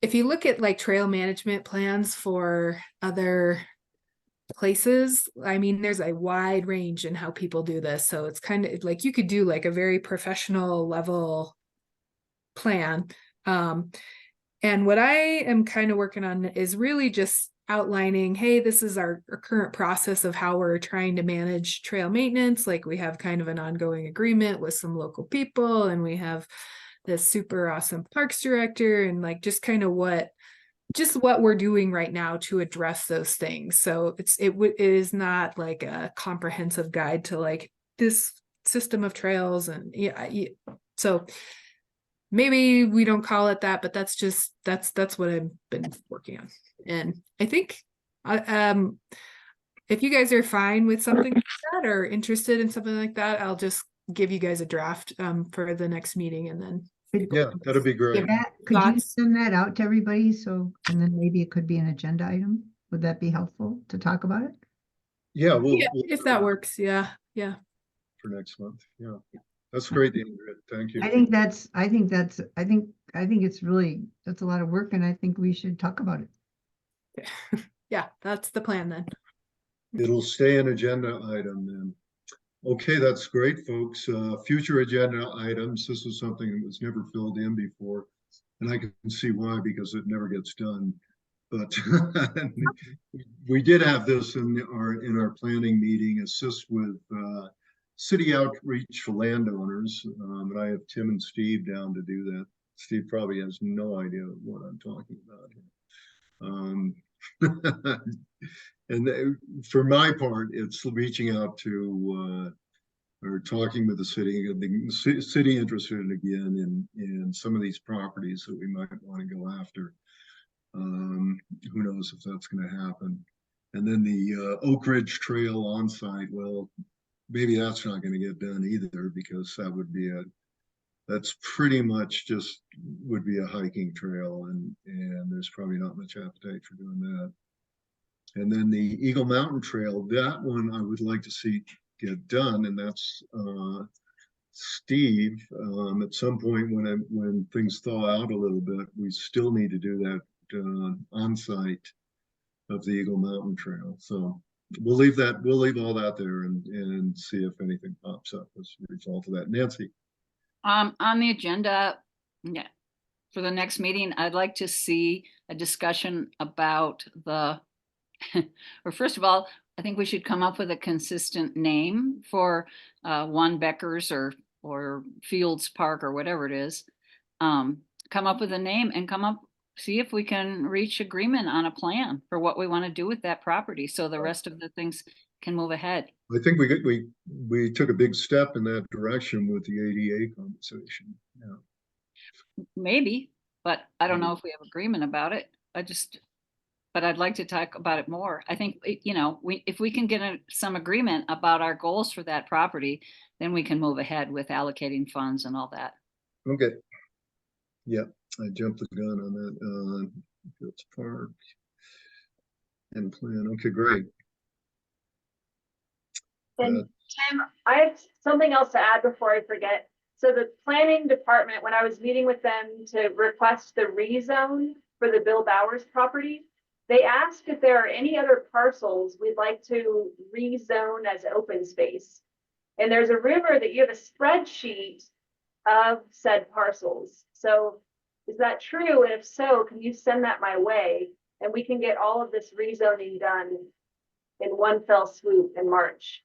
if you look at like trail management plans for other places, I mean, there's a wide range in how people do this. So it's kind of like you could do like a very professional level plan. And what I am kind of working on is really just outlining, hey, this is our current process of how we're trying to manage trail maintenance. Like we have kind of an ongoing agreement with some local people, and we have this super awesome parks director, and like just kind of what we're doing right now to address those things. So it is not like a comprehensive guide to like this system of trails, and so maybe we don't call it that, but that's what I've been working on. And I think if you guys are fine with something like that or interested in something like that, I'll just give you guys a draft for the next meeting, and then Yeah, that'd be great. Could you thoughts? send that out to everybody? So, and then maybe it could be an agenda item. Would that be helpful to talk about it? Yeah, Yeah, if that works. Yeah. for next month. Yeah, that's great, Andrea. Thank you. I think it's really, that's a lot of work, and I think we should talk about it. Yeah, that's the plan then. It'll stay an agenda item then. Okay, that's great, folks. Future agenda items. This is something that was never filled in before, and I can see why, because it never gets done. But we did have this in our planning meeting, assist with city outreach for landowners. And I have Tim and Steve down to do that. Steve probably has no idea what I'm talking about. And for my part, it's reaching out to or talking with the city interested again in some of these properties that we might want to go after. Who knows if that's going to happen. And then the Oak Ridge Trail on site, well, maybe that's not going to get done either, because that would be that's pretty much just would be a hiking trail, and there's probably not much appetite for doing that. And then the Eagle Mountain Trail, that one I would like to see get done, and that's Steve. At some point when things thaw out a little bit, we still need to do that on site of the Eagle Mountain Trail. So we'll leave all that there and see if anything pops up as a result of that. Nancy. On the agenda, yeah, for the next meeting, I'd like to see a discussion about or first of all, I think we should come up with a consistent name for One Becker's or Fields Park or whatever it is. Come up with a name and see if we can reach agreement on a plan for what we want to do with that property, so the rest of the things can move ahead. I think we took a big step in that direction with the ADA conversation. Yeah. Maybe, but I don't know if we have agreement about it. But I'd like to talk about it more. I think, if we can get some agreement about our goals for that property, then we can move ahead with allocating funds and all that. Okay. Yeah, I jumped the gun on that. Fields Park and plan. Okay, great. And Tim, I have something else to add before I forget. So the planning department, when I was meeting with them to request the rezone for the Bill Bowers property, they asked if there are any other parcels we'd like to rezone as open space. And there's a rumor that you have a spreadsheet of said parcels. So is that true? And if so, can you send that my way? And we can get all of this rezoning done in one fell swoop in March.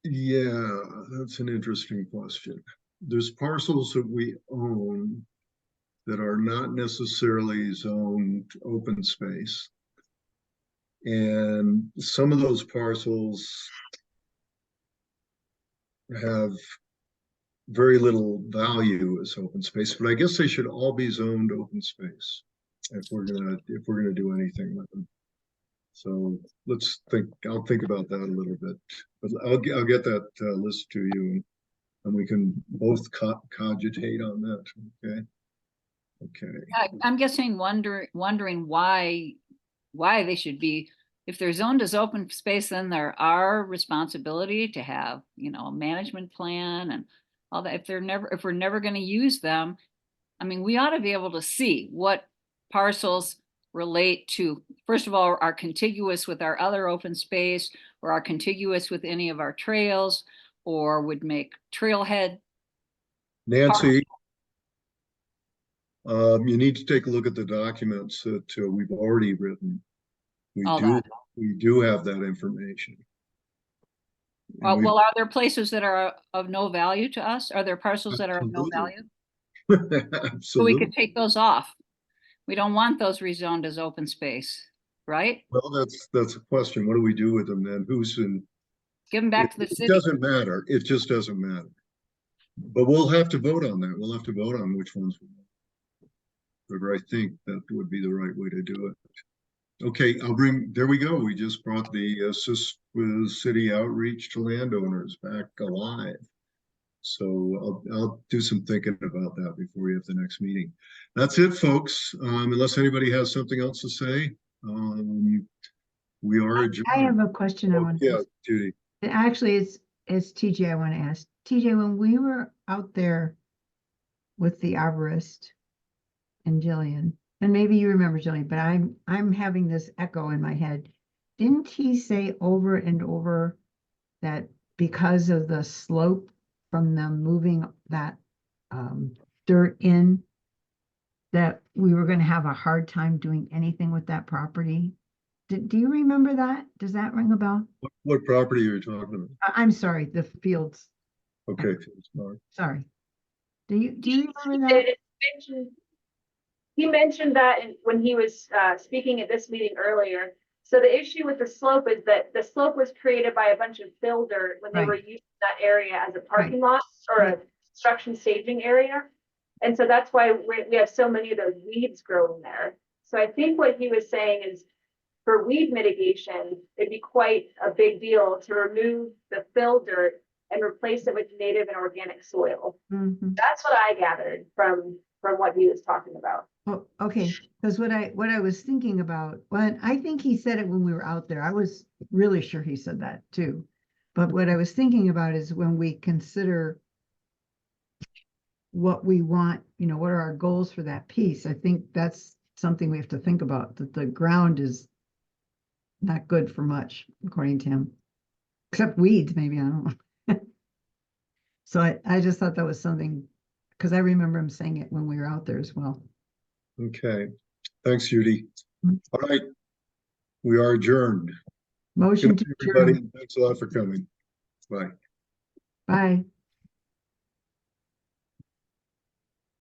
Yeah, that's an interesting question. There's parcels that we own that are not necessarily zoned open space. And some of those parcels have very little value as open space, but I guess they should all be zoned open space if we're gonna do anything with them. So I'll think about that a little bit, but I'll get that list to you and we can both cogitate on that. Okay. Okay. I'm guessing wondering why they should be, if they're zoned as open space, then they're our responsibility to have, a management plan and all that. If we're never going to use them, I mean, we ought to be able to see what parcels relate to, first of all, are contiguous with our other open space, or are contiguous with any of our trails, or would make trailhead. Nancy, you need to take a look at the documents that we've already written. We do have that information. And Well, are there places that are of no value to us? Are there parcels that are of no value? Absolutely. So we could take those off. We don't want those rezoned as open space, right? Well, that's a question. What do we do with them then? Who's in? Give them back to the It city. doesn't matter. It just doesn't matter. But we'll have to vote on that. We'll have to vote on which ones we want. But I think that would be the right way to do it. Okay, there we go. We just brought the assist with city outreach to landowners back alive. So I'll do some thinking about that before we have the next meeting. That's it, folks. Unless anybody has something else to say, we are adjourned. I have a question I want to ask. Judy. Actually, it's TJ I want to ask. TJ, when we were out there with the arborist and Jillian, and maybe you remember Jillian, but I'm having this echo in my head. Didn't he say over and over that because of the slope from them moving that dirt in, that we were going to have a hard time doing anything with that property? Do you remember that? Does that ring a bell? What property are you talking about? I'm sorry, the fields. Okay. Sorry. Do you remember that? He mentioned that when he was speaking at this meeting earlier. So the issue with the slope is that the slope was created by a bunch of fill dirt when they were using that area as a parking lot or a construction staging area. And so that's why we have so many of those weeds growing there. So I think what he was saying is, for weed mitigation, it'd be quite a big deal to remove the fill dirt and replace it with native and organic soil. Mhm. That's what I gathered from what he was talking about. Oh, okay, because what I was thinking about, I think he said it when we were out there. I was really sure he said that too. But what I was thinking about is when we consider what we want, what are our goals for that piece? I think that's something we have to think about, that the ground is not good for much, according to him, except weeds, maybe, I don't know. So I just thought that was something, because I remember him saying it when we were out there as well. Okay. Thanks, Judy. Mhm. All right. We are adjourned. Motion Good to night, everybody. adjourn. Thanks a lot for coming. Bye. Bye.